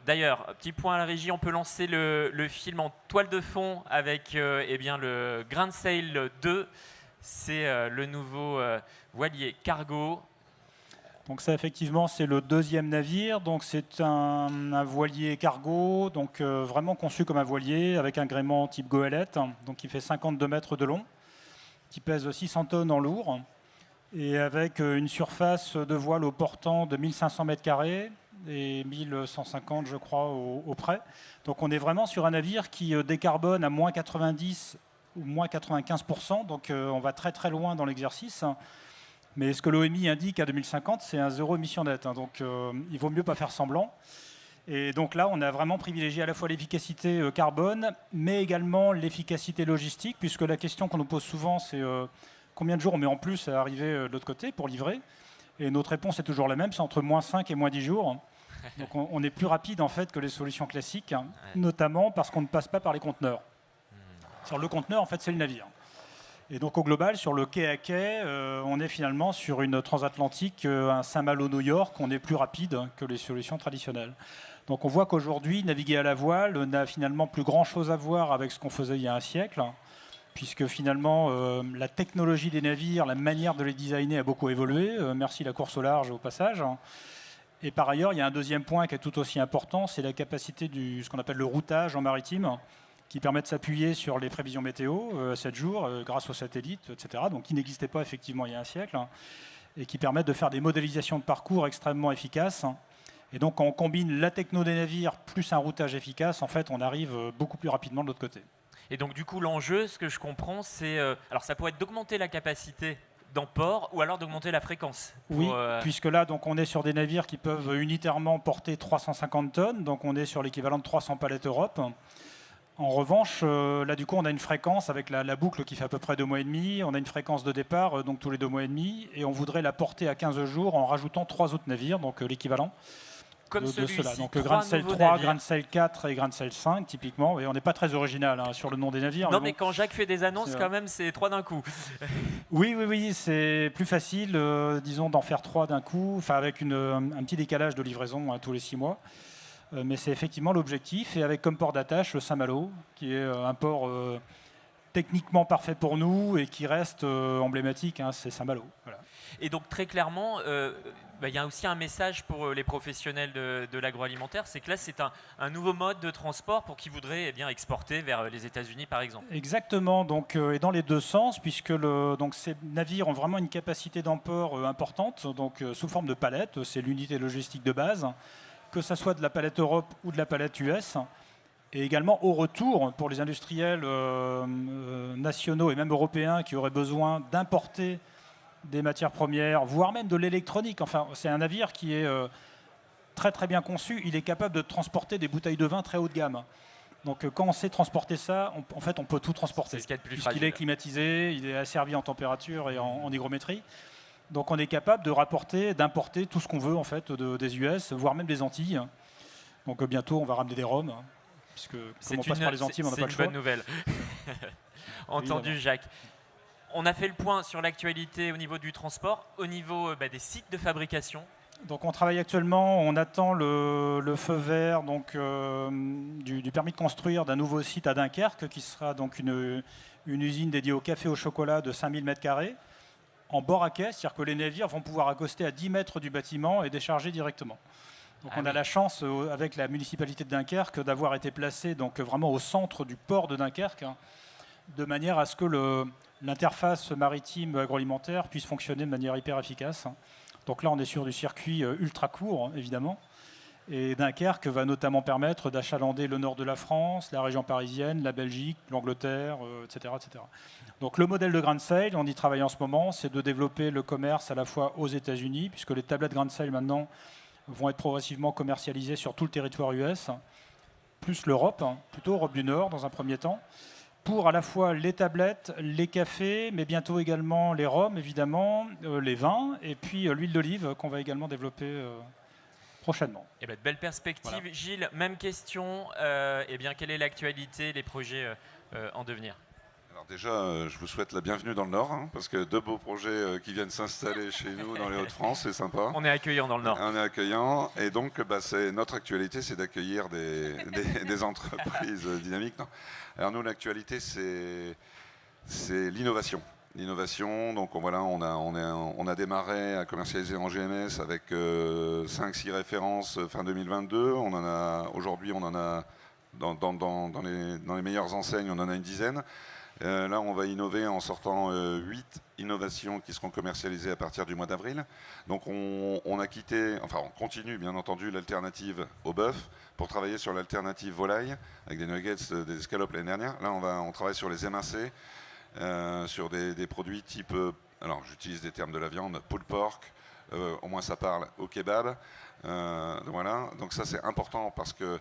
D'ailleurs, petit point à la régie, on peut lancer le film en toile de fond avec eh bien, le Grand Sail 2. C'est le nouveau voilier cargo.
Donc ça, effectivement, c'est le 2e navire. Donc c'est un voilier cargo, donc vraiment conçu comme un voilier avec un gréement type goélette, donc qui fait 52 mètres de long, qui pèse 600 tonnes en lourd, et avec une surface de voile au portant de 1500 mètres carrés et 1150, je crois, au près. Donc on est vraiment sur un navire qui décarbone à moins 90 ou moins 95%, donc on va très très loin dans l'exercice. Mais ce que l'OMI indique à 2050, c'est un 0 émission nette, donc il vaut mieux pas faire semblant. Et donc là, on a vraiment privilégié à la fois l'efficacité carbone, mais également l'efficacité logistique, puisque la question qu'on nous pose souvent, c'est combien de jours on met en plus à arriver de l'autre côté pour livrer. Et notre réponse est toujours la même, c'est entre moins 5 et moins 10 jours. Donc on est plus rapide en fait que les solutions classiques, notamment parce qu'on ne passe pas par les conteneurs. Sur le conteneur, en fait, c'est le navire. Et donc au global, sur le quai à quai, on est finalement sur une transatlantique, un Saint-Malo-New York, on est plus rapide que les solutions traditionnelles. Donc on voit qu'aujourd'hui, naviguer à la voile n'a finalement plus grand-chose à voir avec ce qu'on faisait il y a un siècle, puisque finalement la technologie des navires, la manière de les designer a beaucoup évolué. Merci la course au large au passage. Et par ailleurs, il y a un deuxième point qui est tout aussi important, c'est la capacité du ce qu'on appelle le routage en maritime, qui permet de s'appuyer sur les prévisions météo 7 jours grâce aux satellites, etc., donc qui n'existaient pas effectivement il y a un siècle, et qui permettent de faire des modélisations de parcours extrêmement efficaces. Et donc quand on combine la techno des navires plus un routage efficace, en fait, on arrive beaucoup plus rapidement de l'autre côté.
Et donc du coup, l'enjeu, ce que je comprends, c'est... alors ça pourrait être d'augmenter la capacité d'emport ou alors d'augmenter la fréquence.
Oui, puisque là, donc, on est sur des navires qui peuvent unitairement porter 350 tonnes, donc on est sur l'équivalent de 300 palettes Europe. En revanche, là du coup, on a une fréquence avec la boucle qui fait à peu près 2 mois et demi. On a une fréquence de départ donc tous les 2 mois et demi, et on voudrait la porter à 15 jours en rajoutant 3 autres navires, donc l'équivalent de cela. Donc le Grand Sail 3, Grand Sail 4 et Grand Sail 5, typiquement. Et on n'est pas très original sur le nom des navires.
Non, mais quand Jacques fait des annonces, quand même, c'est 3 d'un coup.
Oui, c'est plus facile, disons, d'en faire 3 d'un coup, avec un petit décalage de livraison tous les 6 mois. Mais c'est effectivement l'objectif, et avec comme port d'attache Saint-Malo, qui est un port techniquement parfait pour nous et qui reste emblématique, c'est Saint-Malo. Voilà.
Et donc très clairement, il y a aussi un message pour les professionnels de l'agroalimentaire, c'est que là c'est un nouveau mode de transport pour qui voudraient exporter vers les États-Unis par exemple.
Exactement, donc, et dans les deux sens, puisque ces navires ont vraiment une capacité d'emport importante, donc sous forme de palettes, c'est l'unité logistique de base, que ce soit de la palette Europe ou de la palette US, et également au retour pour les industriels nationaux et même européens qui auraient besoin d'importer des matières premières, voire même de l'électronique. Enfin, c'est un navire qui est très très bien conçu. Il est capable de transporter des bouteilles de vin très haut de gamme. Donc quand on sait transporter ça, en fait, on peut tout transporter.
C'est ce qu'il y a de plus
fragile. Il est climatisé, il est asservi en température et en hygrométrie. Donc on est capable d'importer tout ce qu'on veut en fait des US, voire même des Antilles. Donc bientôt on va ramener des rhums, puisque comme on passe par les Antilles, on n'a pas le choix.
C'est une bonne nouvelle. Entendu, Jacques. On a fait le point sur l'actualité au niveau du transport, au niveau des sites de fabrication.
Donc on travaille actuellement, on attend le feu vert donc, du permis de construire d'un nouveau site à Dunkerque, qui sera donc une usine dédiée au café au chocolat de 5000 m². En bord à quai, c'est-à-dire que les navires vont pouvoir accoster à 10 mètres du bâtiment et décharger directement. Donc on a la chance, avec la municipalité de Dunkerque, d'avoir été placé donc, vraiment au centre du port de Dunkerque, de manière à ce que l'interface maritime agroalimentaire puisse fonctionner de manière hyper efficace. Donc là, on est sur du circuit ultra court, évidemment. Et Dunkerque va notamment permettre d'achalander le nord de la France, la région parisienne, la Belgique, l'Angleterre, etc., etc. Donc le modèle de Grain Sail, on y travaille en ce moment, c'est de développer le commerce à la fois aux États-Unis, puisque les tablettes Grain Sail maintenant vont être progressivement commercialisées sur tout le territoire US, plus l'Europe, plutôt Europe du Nord dans un premier temps, pour à la fois les tablettes, les cafés, mais bientôt également les rhums, évidemment, les vins, et puis l'huile d'olive qu'on va également développer prochainement.
Eh ben, de belles perspectives. Voilà. Gilles, même question. Eh bien, quelle est l'actualité, les projets en devenir?
Alors déjà, je vous souhaite la bienvenue dans le Nord, parce que 2 beaux projets qui viennent s'installer chez nous dans les Hauts-de-France, c'est sympa.
On est accueillant dans le Nord.
On est accueillant, et donc notre actualité, c'est d'accueillir des entreprises dynamiques. Non. Alors nous, l'actualité, c'est l'innovation. L'innovation, donc voilà, on a démarré à commercialiser en GMS avec 5-6 références fin 2022. Aujourd'hui, on en a dans les meilleures enseignes, on en a une dizaine. Là, on va innover en sortant 8 innovations qui seront commercialisées à partir du mois d'avril. Donc on continue bien entendu l'alternative au bœuf pour travailler sur l'alternative volaille avec des nuggets, des escalopes l'année dernière. Là, on travaille sur les MAC. Sur des produits type, alors j'utilise des termes de la viande, pulled pork, au moins ça parle au kebab. Voilà, donc ça c'est important parce que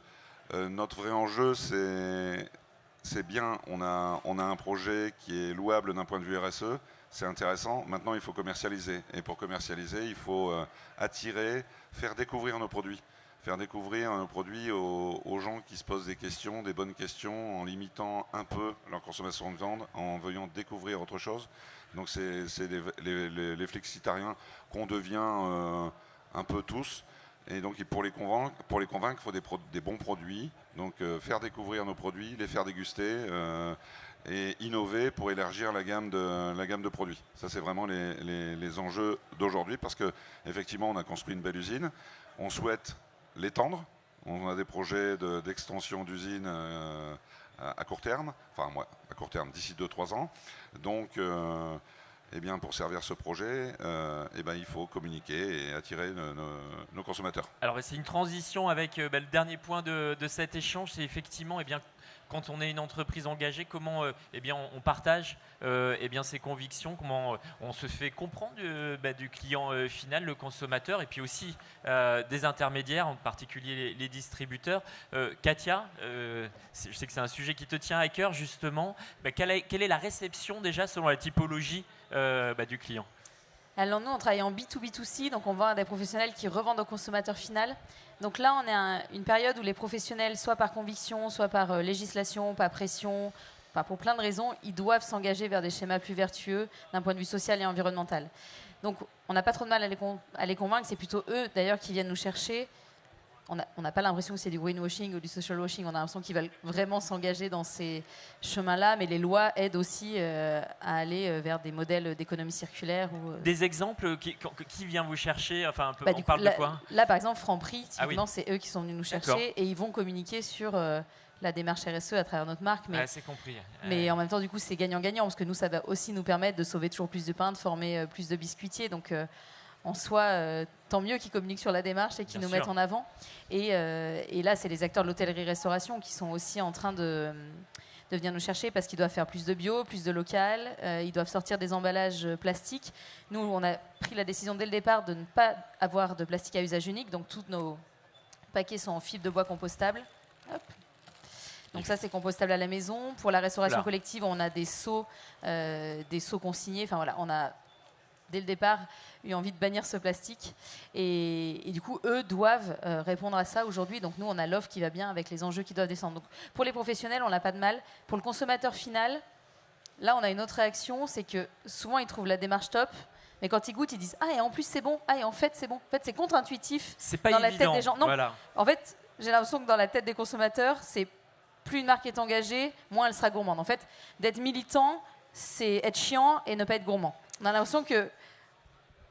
notre vrai enjeu c'est bien, on a un projet qui est louable d'un point de vue RSE, c'est intéressant, maintenant il faut commercialiser. Et pour commercialiser, il faut attirer, faire découvrir nos produits. Faire découvrir nos produits aux gens qui se posent des questions, des bonnes questions, en limitant un peu leur consommation de viande, en veuillant découvrir autre chose. Donc c'est les flexitariens qu'on devient un peu tous. Et donc pour les convaincre, il faut des bons produits. Donc faire découvrir nos produits, les faire déguster et innover pour élargir la gamme de produits. Ça c'est vraiment les enjeux d'aujourd'hui parce qu'effectivement on a construit une belle usine. On souhaite l'étendre. On a des projets d'extension d'usine à court terme, enfin à court terme, d'ici 2-3 ans. Donc, eh bien, pour servir ce projet, il faut communiquer et attirer nos consommateurs.
Alors, c'est une transition avec le dernier point de cet échange, c'est effectivement, eh bien, quand on est une entreprise engagée, comment on partage ses convictions, comment on se fait comprendre du client final, le consommateur, et puis aussi des intermédiaires, en particulier les distributeurs. Katia, je sais que c'est un sujet qui te tient à cœur, justement. Quelle est la réception déjà selon la typologie du client?
Alors nous, on travaille en B2B2C, donc on vend à des professionnels qui revendent au consommateur final. Donc là, on est à une période où les professionnels, soit par conviction, soit par législation, par pression, enfin pour plein de raisons, ils doivent s'engager vers des schémas plus vertueux d'un point de vue social et environnemental. Donc on n'a pas trop de mal à les convaincre, c'est plutôt eux d'ailleurs qui viennent nous chercher. On n'a pas l'impression que c'est du greenwashing ou du social washing, on a l'impression qu'ils veulent vraiment s'engager dans ces chemins-là, mais les lois aident aussi à aller vers des modèles d'économie circulaire.
Des exemples qui vient vous chercher, enfin, on parle de quoi?
Là, par exemple, Franprix, typiquement, c'est eux qui sont venus nous chercher et ils vont communiquer sur la démarche RSE à travers notre marque. Mais,
c'est compris.
Mais en même temps, du coup, c'est gagnant-gagnant parce que nous, ça va aussi nous permettre de sauver toujours plus de pain, de former plus de biscuitiers. Donc, en soi, tant mieux qu'ils communiquent sur la démarche et qu'ils nous mettent en avant. Et là, c'est les acteurs de l'hôtellerie-restauration qui sont aussi en train de venir nous chercher parce qu'ils doivent faire plus de bio, plus de local, ils doivent sortir des emballages plastiques. Nous, on a pris la décision dès le départ de ne pas avoir de plastique à usage unique, donc tous nos paquets sont en fibre de bois compostable. Hop. Donc ça, c'est compostable à la maison. Pour la restauration collective, on a des seaux consignés. Enfin voilà, on a dès le départ eu envie de bannir ce plastique et du coup eux doivent répondre à ça aujourd'hui. Donc nous on a l'offre qui va bien avec les enjeux qui doivent descendre. Donc pour les professionnels on n'a pas de mal. Pour le consommateur final, là on a une autre réaction, c'est que souvent ils trouvent la démarche top, mais quand ils goûtent ils disent et en plus c'est bon, et en fait c'est bon. En fait c'est contre-intuitif dans la tête des gens. Non, voilà. En fait j'ai l'impression que dans la tête des consommateurs c'est plus une marque est engagée, moins elle sera gourmande. En fait d'être militant c'est être chiant et ne pas être gourmand. On a l'impression que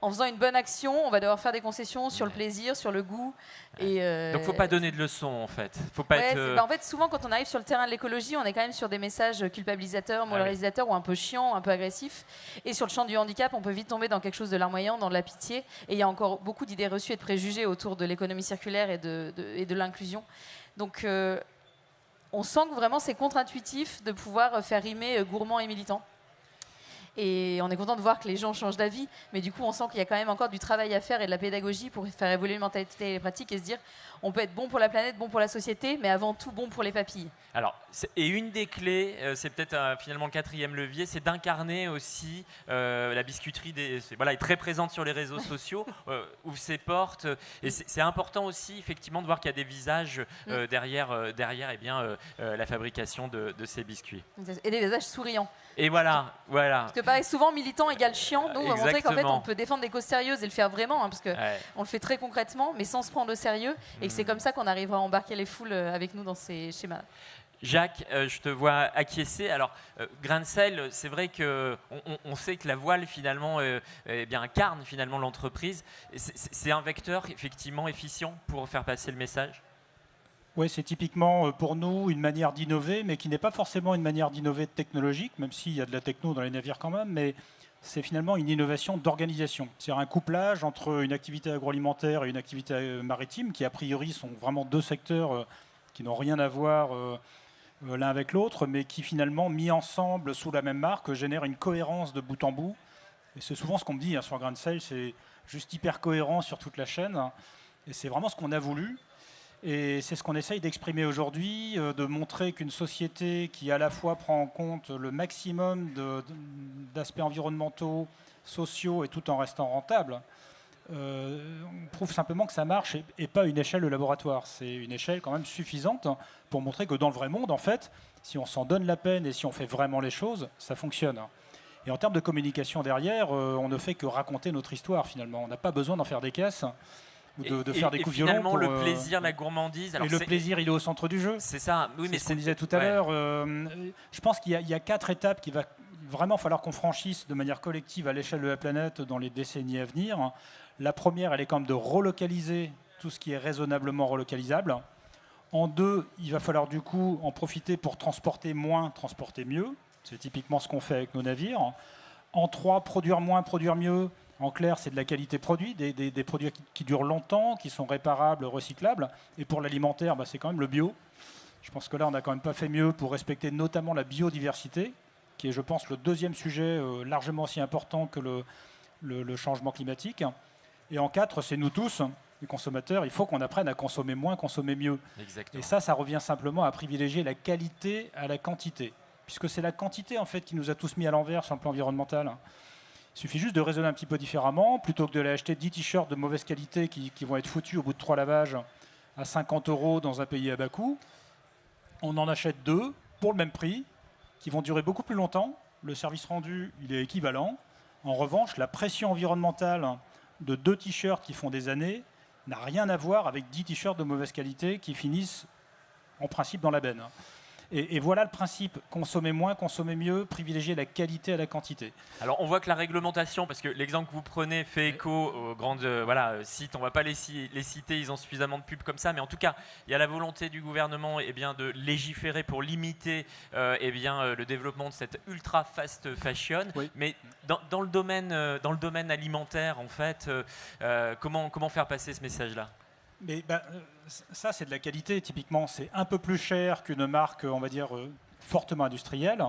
en faisant une bonne action, on va devoir faire des concessions sur le plaisir, sur le goût. Et
Donc, il ne faut pas donner de leçons, en fait. Faut pas être,
en fait, souvent, quand on arrive sur le terrain de l'écologie, on est quand même sur des messages culpabilisateurs, moralisateurs ou un peu chiants, un peu agressifs. Et sur le champ du handicap, on peut vite tomber dans quelque chose de larmoyant, dans de la pitié. Et il y a encore beaucoup d'idées reçues et de préjugés autour de l'économie circulaire et de l'inclusion. Donc, on sent que vraiment, c'est contre-intuitif de pouvoir faire rimer gourmand et militant. Et on est content de voir que les gens changent d'avis, mais du coup, on sent qu'il y a quand même encore du travail à faire et de la pédagogie pour faire évoluer les mentalités et les pratiques et se dire, on peut être bon pour la planète, bon pour la société, mais avant tout bon pour les papilles.
Alors, et une des clés, c'est peut-être finalement le 4e levier, c'est d'incarner aussi la biscuiterie. Est très présente sur les réseaux sociaux, ouvre ses portes. Et c'est important aussi, effectivement, de voir qu'il y a des visages derrière la fabrication de ces biscuits.
Et des visages souriants.
Et voilà.
Parce que pareil, souvent militant égale chiant, donc on va montrer qu'en fait on
Exactement.
peut défendre des causes sérieuses et le faire vraiment, parce que on le fait très concrètement, mais sans se prendre au sérieux, et que c'est comme ça qu'on arrivera à embarquer les foules avec nous dans ces schémas.
Jacques, je te vois acquiescer. Alors, grain de sel, c'est vrai qu'on sait que la voile finalement incarne finalement l'entreprise. C'est un vecteur effectivement efficient pour faire passer le message.
Oui, c'est typiquement pour nous une manière d'innover, mais qui n'est pas forcément une manière d'innover technologique, même s'il y a de la techno dans les navires quand même, mais c'est finalement une innovation d'organisation. C'est-à-dire un couplage entre une activité agroalimentaire et une activité maritime, qui a priori sont vraiment deux secteurs qui n'ont rien à voir l'un avec l'autre, mais qui finalement, mis ensemble sous la même marque, génèrent une cohérence de bout en bout. Et c'est souvent ce qu'on me dit sur Grain de Sel, c'est juste hyper cohérent sur toute la chaîne. Et c'est vraiment ce qu'on a voulu. Et c'est ce qu'on essaye d'exprimer aujourd'hui, de montrer qu'une société qui à la fois prend en compte le maximum d'aspects environnementaux, sociaux et tout en restant rentable, on prouve simplement que ça marche et pas une échelle de laboratoire. C'est une échelle quand même suffisante pour montrer que dans le vrai monde, en fait, si on s'en donne la peine et si on fait vraiment les choses, ça fonctionne. Et en termes de communication derrière, on ne fait que raconter notre histoire finalement. On n'a pas besoin d'en faire des caisses. De faire des coups violents.
Finalement, le plaisir, la gourmandise.
Alors, et le plaisir, il est au centre du jeu.
C'est ça. Oui, mais
c'est ce qu'on disait tout à l'heure. Je pense qu'il y a 4 étapes qu'il va vraiment falloir qu'on franchisse de manière collective à l'échelle de la planète dans les décennies à venir. La première, elle est quand même de relocaliser tout ce qui est raisonnablement relocalisable. En 2, il va falloir du coup en profiter pour transporter moins, transporter mieux. C'est typiquement ce qu'on fait avec nos navires. En 3, produire moins, produire mieux. En clair, c'est de la qualité produit, des produits qui durent longtemps, qui sont réparables, recyclables. Et pour l'alimentaire, c'est quand même le bio. Je pense que là, on n'a quand même pas fait mieux pour respecter notamment la biodiversité, qui est, je pense, le deuxième sujet largement aussi important que le changement climatique. Et en 4, c'est nous tous, les consommateurs, il faut qu'on apprenne à consommer moins, consommer mieux.
Exactement.
Et ça revient simplement à privilégier la qualité à la quantité, puisque c'est la quantité, en fait, qui nous a tous mis à l'envers sur le plan environnemental. Il suffit juste de raisonner un petit peu différemment. Plutôt que de acheter 10 t-shirts de mauvaise qualité qui vont être foutus au bout de 3 lavages à 50 € dans un pays à bas coût, on en achète 2 pour le même prix, qui vont durer beaucoup plus longtemps. Le service rendu, il est équivalent. En revanche, la pression environnementale de 2 t-shirts qui font des années n'a rien à voir avec 10 t-shirts de mauvaise qualité qui finissent en principe dans la benne. Et voilà le principe, consommer moins, consommer mieux, privilégier la qualité à la quantité.
Alors on voit que la réglementation, parce que l'exemple que vous prenez fait écho aux grandes sites, on ne va pas les citer, ils ont suffisamment de pubs comme ça, mais en tout cas, il y a la volonté du gouvernement de légiférer pour limiter le développement de cette ultra fast fashion. Oui. Mais dans le domaine alimentaire, en fait, comment faire passer ce message-là ?
Mais ça, c'est de la qualité, typiquement. C'est un peu plus cher qu'une marque, on va dire, fortement industrielle,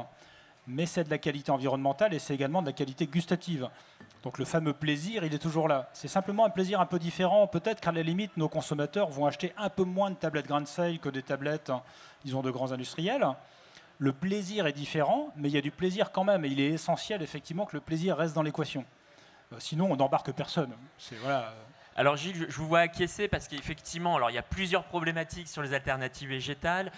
mais c'est de la qualité environnementale et c'est également de la qualité gustative. Donc le fameux plaisir, il est toujours là. C'est simplement un plaisir un peu différent. Peut-être qu'à la limite, nos consommateurs vont acheter un peu moins de tablettes Grain de Sel que des tablettes, disons, de grands industriels. Le plaisir est différent, mais il y a du plaisir quand même. Et il est essentiel, effectivement, que le plaisir reste dans l'équation. Sinon, on n'embarque personne. C'est, voilà...
Alors Gilles, je vous vois acquiescer parce qu'effectivement, alors il y a plusieurs problématiques sur les alternatives végétales.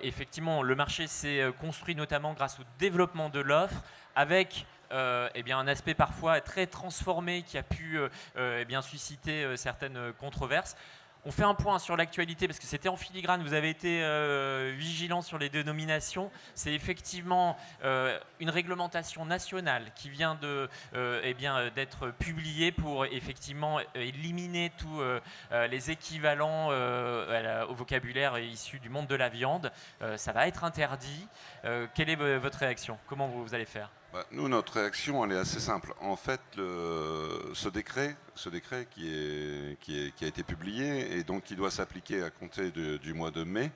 Effectivement, le marché s'est construit notamment grâce au développement de l'offre, avec un aspect parfois très transformé qui a pu susciter certaines controverses. On fait un point sur l'actualité parce que c'était en filigrane, vous avez été vigilant sur les dénominations. C'est effectivement une réglementation nationale qui vient d'être publiée pour effectivement éliminer tous les équivalents au vocabulaire issu du monde de la viande. Ça va être interdit. Quelle est votre réaction? Comment vous allez faire?
Nous, notre réaction, elle est assez simple. En fait, ce décret qui a été publié et donc qui doit s'appliquer à compter du mois de mai,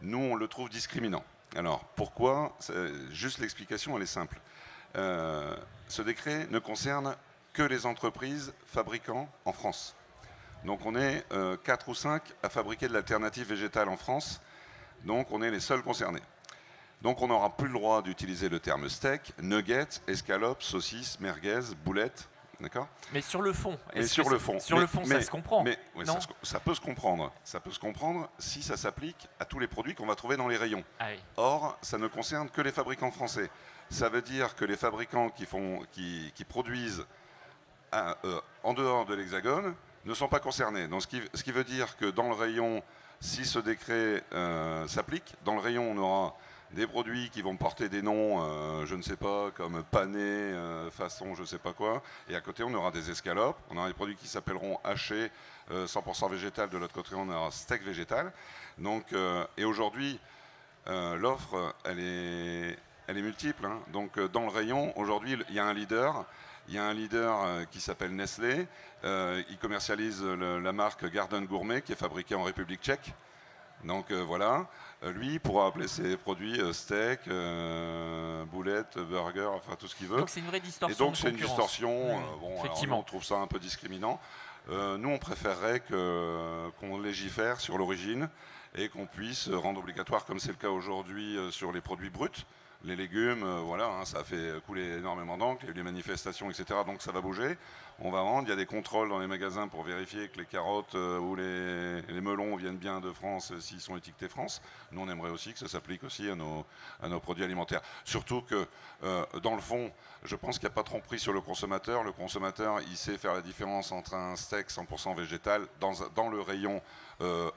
nous, on le trouve discriminant. Alors, pourquoi? Juste l'explication, elle est simple. Ce décret ne concerne que les entreprises fabricant en France. Donc, on est 4 ou 5 à fabriquer de l'alternative végétale en France. Donc, on est les seuls concernés. Donc on n'aura plus le droit d'utiliser le terme steak, nugget, escalope, saucisse, merguez, boulette, d'accord?
Mais sur le fond,
ça se
comprend.
Ça peut se comprendre. Ça peut se comprendre si ça s'applique à tous les produits qu'on va trouver dans les rayons.
Ah oui.
Or, ça ne concerne que les fabricants français. Ça veut dire que les fabricants qui produisent en dehors de l'Hexagone ne sont pas concernés. Donc, ce qui veut dire que dans le rayon, si ce décret s'applique, dans le rayon on aura des produits qui vont porter des noms, je ne sais pas, comme pané, façon je ne sais pas quoi. Et à côté, on aura des escalopes. On aura des produits qui s'appelleront hachés, 100% végétal. De l'autre côté, on aura steak végétal. Donc, et aujourd'hui, l'offre, elle est multiple. Hein. Donc, dans le rayon, aujourd'hui, il y a un leader. Il y a un leader qui s'appelle Nestlé. Il commercialise la marque Garden Gourmet, qui est fabriquée en République tchèque. Donc voilà, lui pourra appeler ses produits steak, boulettes, burger, enfin tout ce qu'il veut.
Donc c'est une vraie distorsion.
Et donc c'est une distorsion.
Effectivement.
Alors, on trouve ça un peu discriminant. Nous, on préférerait qu'on légifère sur l'origine et qu'on puisse rendre obligatoire, comme c'est le cas aujourd'hui, sur les produits bruts. Les légumes, voilà, hein, ça a fait couler énormément d'encre, il y a eu des manifestations, etc. Donc ça va bouger. On va vendre. Il y a des contrôles dans les magasins pour vérifier que les carottes ou les melons viennent bien de France s'ils sont étiquetés France. Nous, on aimerait aussi que ça s'applique aussi à nos produits alimentaires. Surtout que, dans le fond, je pense qu'il n'y a pas de tromperie sur le consommateur. Le consommateur, il sait faire la différence entre un steak 100% végétal dans le rayon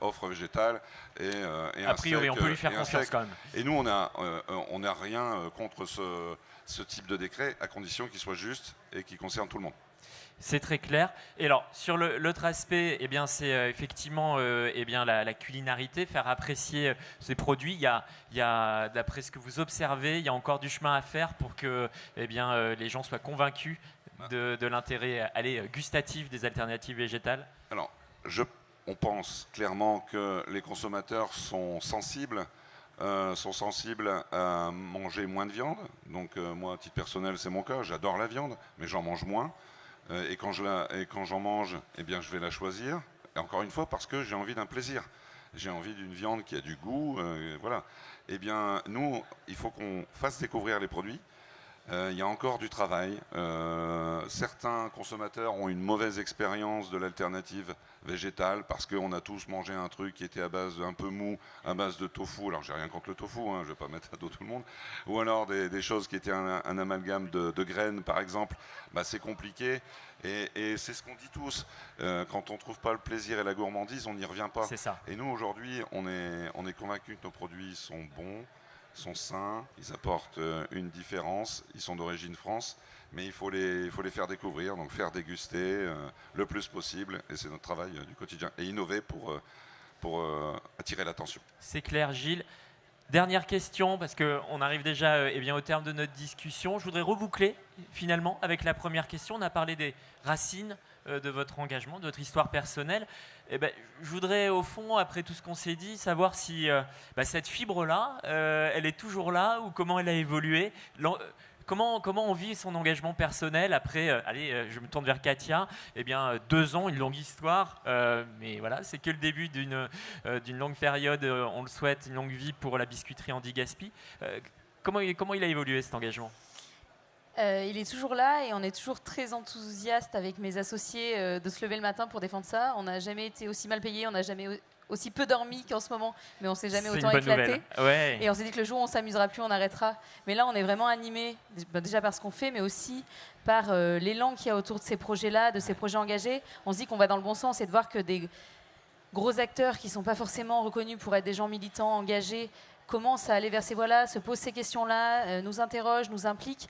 offre végétale et
a priori, on peut lui faire confiance quand même.
Et nous, on n'a rien contre ce type de décret, à condition qu'il soit juste et qu'il concerne tout le monde.
C'est très clair. Et alors, sur l'autre aspect, eh bien, c'est effectivement la culinarité, faire apprécier ces produits. Il y a, d'après ce que vous observez, il y a encore du chemin à faire pour que les gens soient convaincus de l'intérêt gustatif des alternatives végétales.
Alors, on pense clairement que les consommateurs sont sensibles à manger moins de viande. Donc moi, à titre personnel, c'est mon cas. J'adore la viande, mais j'en mange moins. Et quand j'en mange, eh bien, je vais la choisir. Et encore une fois, parce que j'ai envie d'un plaisir. J'ai envie d'une viande qui a du goût. Voilà. Eh bien, nous, il faut qu'on fasse découvrir les produits. Il y a encore du travail. Certains consommateurs ont une mauvaise expérience de l'alternative végétale parce qu'on a tous mangé un truc qui était à base un peu mou, à base de tofu. Alors j'ai rien contre le tofu, hein, je ne vais pas mettre à dos tout le monde. Ou alors des choses qui étaient un amalgame de graines, par exemple. Bah, c'est compliqué et c'est ce qu'on dit tous. Quand on ne trouve pas le plaisir et la gourmandise, on n'y revient pas.
C'est ça.
Et nous aujourd'hui, on est convaincus que nos produits sont bons, sont sains, ils apportent une différence, ils sont d'origine France, mais il faut les faire découvrir, donc faire déguster le plus possible, et c'est notre travail du quotidien, et innover pour attirer l'attention.
C'est clair, Gilles. Dernière question, parce qu'on arrive déjà au terme de notre discussion. Je voudrais reboucler finalement avec la première question. On a parlé des racines de votre engagement, de votre histoire personnelle. Je voudrais au fond, après tout ce qu'on s'est dit, savoir si cette fibre-là, elle est toujours là ou comment elle a évolué. Comment on vit son engagement personnel après, je me tourne vers Katia, 2 ans, une longue histoire, mais voilà, c'est que le début d'une longue période, on le souhaite, une longue vie pour la biscuiterie Andy Gaspi. Comment il a évolué cet engagement ?
Il est toujours là et on est toujours très enthousiaste avec mes associés de se lever le matin pour défendre ça. On n'a jamais été aussi mal payés, on n'a jamais aussi peu dormi qu'en ce moment, mais on s'est jamais autant éclaté.
Ouais.
Et on s'est dit que le jour où on s'amusera plus, on arrêtera. Mais là, on est vraiment animé, déjà par ce qu'on fait, mais aussi par l'élan qu'il y a autour de ces projets-là, de ces projets engagés. On se dit qu'on va dans le bon sens et de voir que gros acteurs qui ne sont pas forcément reconnus pour être des gens militants, engagés, commencent à aller vers ces voies-là, se posent ces questions-là, nous interrogent, nous impliquent.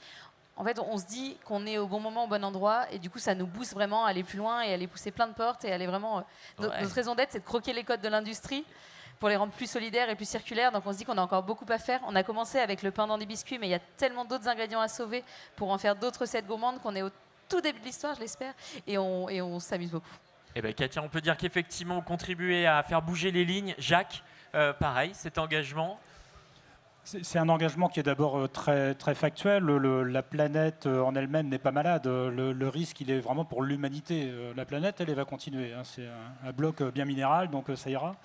En fait, on se dit qu'on est au bon moment, au bon endroit, et du coup, ça nous booste vraiment à aller plus loin et à aller pousser plein de portes et à aller vraiment... Notre raison d'être, c'est de croquer les codes de l'industrie pour les rendre plus solidaires et plus circulaires. Donc, on se dit qu'on a encore beaucoup à faire. On a commencé avec le pendant des biscuits, mais il y a tellement d'autres ingrédients à sauver pour en faire d'autres recettes gourmandes qu'on est au tout début de l'histoire, je l'espère, et on s'amuse beaucoup.
Eh bien, Katia, on peut dire qu'effectivement, vous contribuez à faire bouger les lignes. Jacques, pareil, cet engagement.
C'est un engagement qui est d'abord très, très factuel. La planète en elle-même n'est pas malade. Le risque, il est vraiment pour l'humanité. La planète, elle va continuer. C'est un bloc bien minéral, donc ça ira.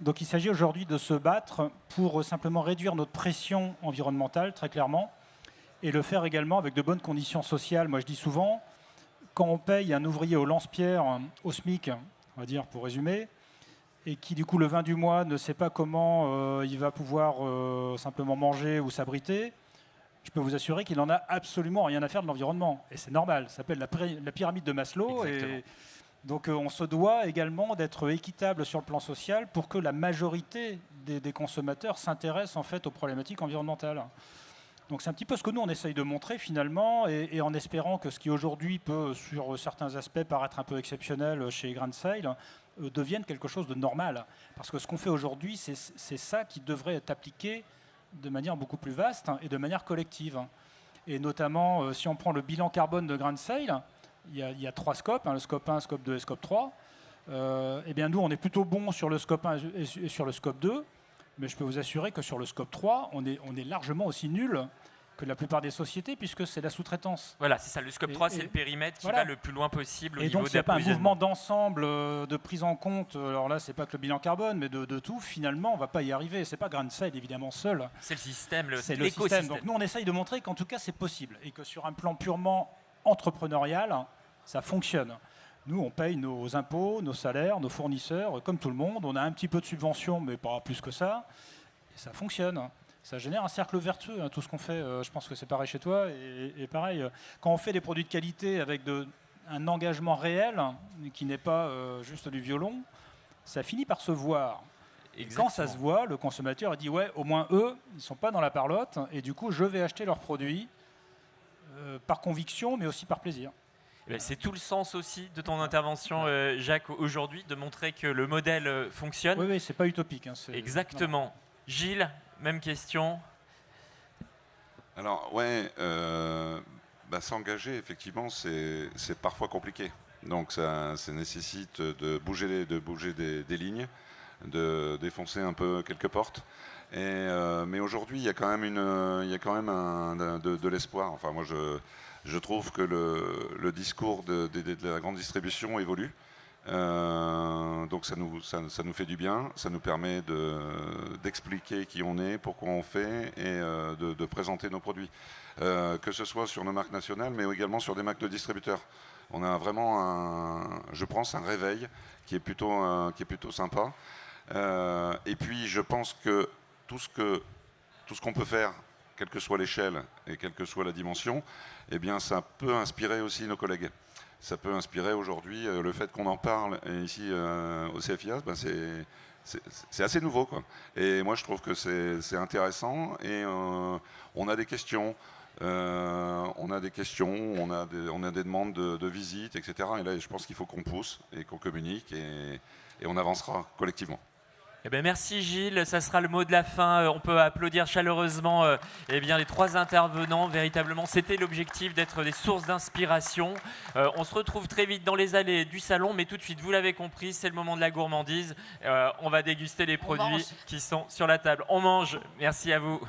Donc il s'agit aujourd'hui de se battre pour simplement réduire notre pression environnementale, très clairement, et le faire également avec de bonnes conditions sociales. Moi, je dis souvent, quand on paye un ouvrier au lance-pierre, au SMIC, on va dire, pour résumer, et qui, du coup, le 20 du mois, ne sait pas comment il va pouvoir simplement manger ou s'abriter, je peux vous assurer qu'il n'en a absolument rien à faire de l'environnement. Et c'est normal, ça s'appelle la pyramide de Maslow. Et donc on se doit également d'être équitable sur le plan social pour que la majorité des consommateurs s'intéressent en fait aux problématiques environnementales. Donc c'est un petit peu ce que nous on essaye de montrer finalement, et en espérant que ce qui aujourd'hui peut, sur certains aspects, paraître un peu exceptionnel chez Grain Sale, devienne quelque chose de normal. Parce que ce qu'on fait aujourd'hui, c'est ça qui devrait être appliqué de manière beaucoup plus vaste et de manière collective. Et notamment, si on prend le bilan carbone de Grain Sale, il y a 3 scopes, le scope 1, scope 2 et scope 3. Eh bien nous, on est plutôt bon sur le scope 1 et sur le scope 2, mais je peux vous assurer que sur le scope 3, on est largement aussi nul que la plupart des sociétés, puisque c'est la sous-traitance.
Voilà, c'est ça. Le scope 3, c'est le périmètre qui va le plus loin possible au niveau de
donc, il n'y a pas un mouvement d'ensemble de prise en compte. Alors là, c'est pas que le bilan carbone, mais de tout. Finalement, on ne va pas y arriver. C'est pas Grain Sale, évidemment, seul.
C'est le système,
c'est l'écosystème. Donc nous, on essaye de montrer qu'en tout cas, c'est possible. Et que sur un plan purement entrepreneurial, ça fonctionne. Nous, on paye nos impôts, nos salaires, nos fournisseurs, comme tout le monde. On a un petit peu de subventions, mais pas plus que ça. Et ça fonctionne. Ça génère un cercle vertueux, tout ce qu'on fait. Je pense que c'est pareil chez toi. Et pareil, quand on fait des produits de qualité avec un engagement réel, qui n'est pas juste du violon, ça finit par se voir.
Exactement.
Quand ça se voit, le consommateur dit « ouais, au moins eux, ils ne sont pas dans la parlotte, et du coup, je vais acheter leurs produits par conviction, mais aussi par plaisir ».
C'est tout le sens aussi de ton intervention, Jacques, aujourd'hui, de montrer que le modèle fonctionne.
Oui, c'est pas utopique.
Exactement. Non. Gilles, même question.
Alors, ouais, s'engager, effectivement, c'est parfois compliqué. Donc, ça nécessite de bouger des lignes, de défoncer un peu quelques portes. Mais aujourd'hui, il y a quand même de l'espoir. Enfin, moi, je trouve que le discours de la grande distribution évolue. Donc ça nous fait du bien, ça nous permet d'expliquer qui on est, pourquoi on fait, et de présenter nos produits. Que ce soit sur nos marques nationales, mais également sur des marques de distributeurs. On a vraiment, je pense, un réveil qui est plutôt sympa. Et puis je pense que tout ce qu'on peut faire, quelle que soit l'échelle et quelle que soit la dimension, eh bien ça peut inspirer aussi nos collègues. Ça peut inspirer aujourd'hui le fait qu'on en parle ici au CFIA, c'est assez nouveau, quoi. Et moi je trouve que c'est intéressant, et on a des questions, on a des demandes de visite, etc. Et là je pense qu'il faut qu'on pousse et qu'on communique, et on avancera collectivement.
Eh bien, merci Gilles, ça sera le mot de la fin. On peut applaudir chaleureusement les 3 intervenants. Véritablement, c'était l'objectif d'être des sources d'inspiration. On se retrouve très vite dans les allées du salon, mais tout de suite, vous l'avez compris, c'est le moment de la gourmandise. On va déguster les produits qui sont sur la table. On mange, merci à vous.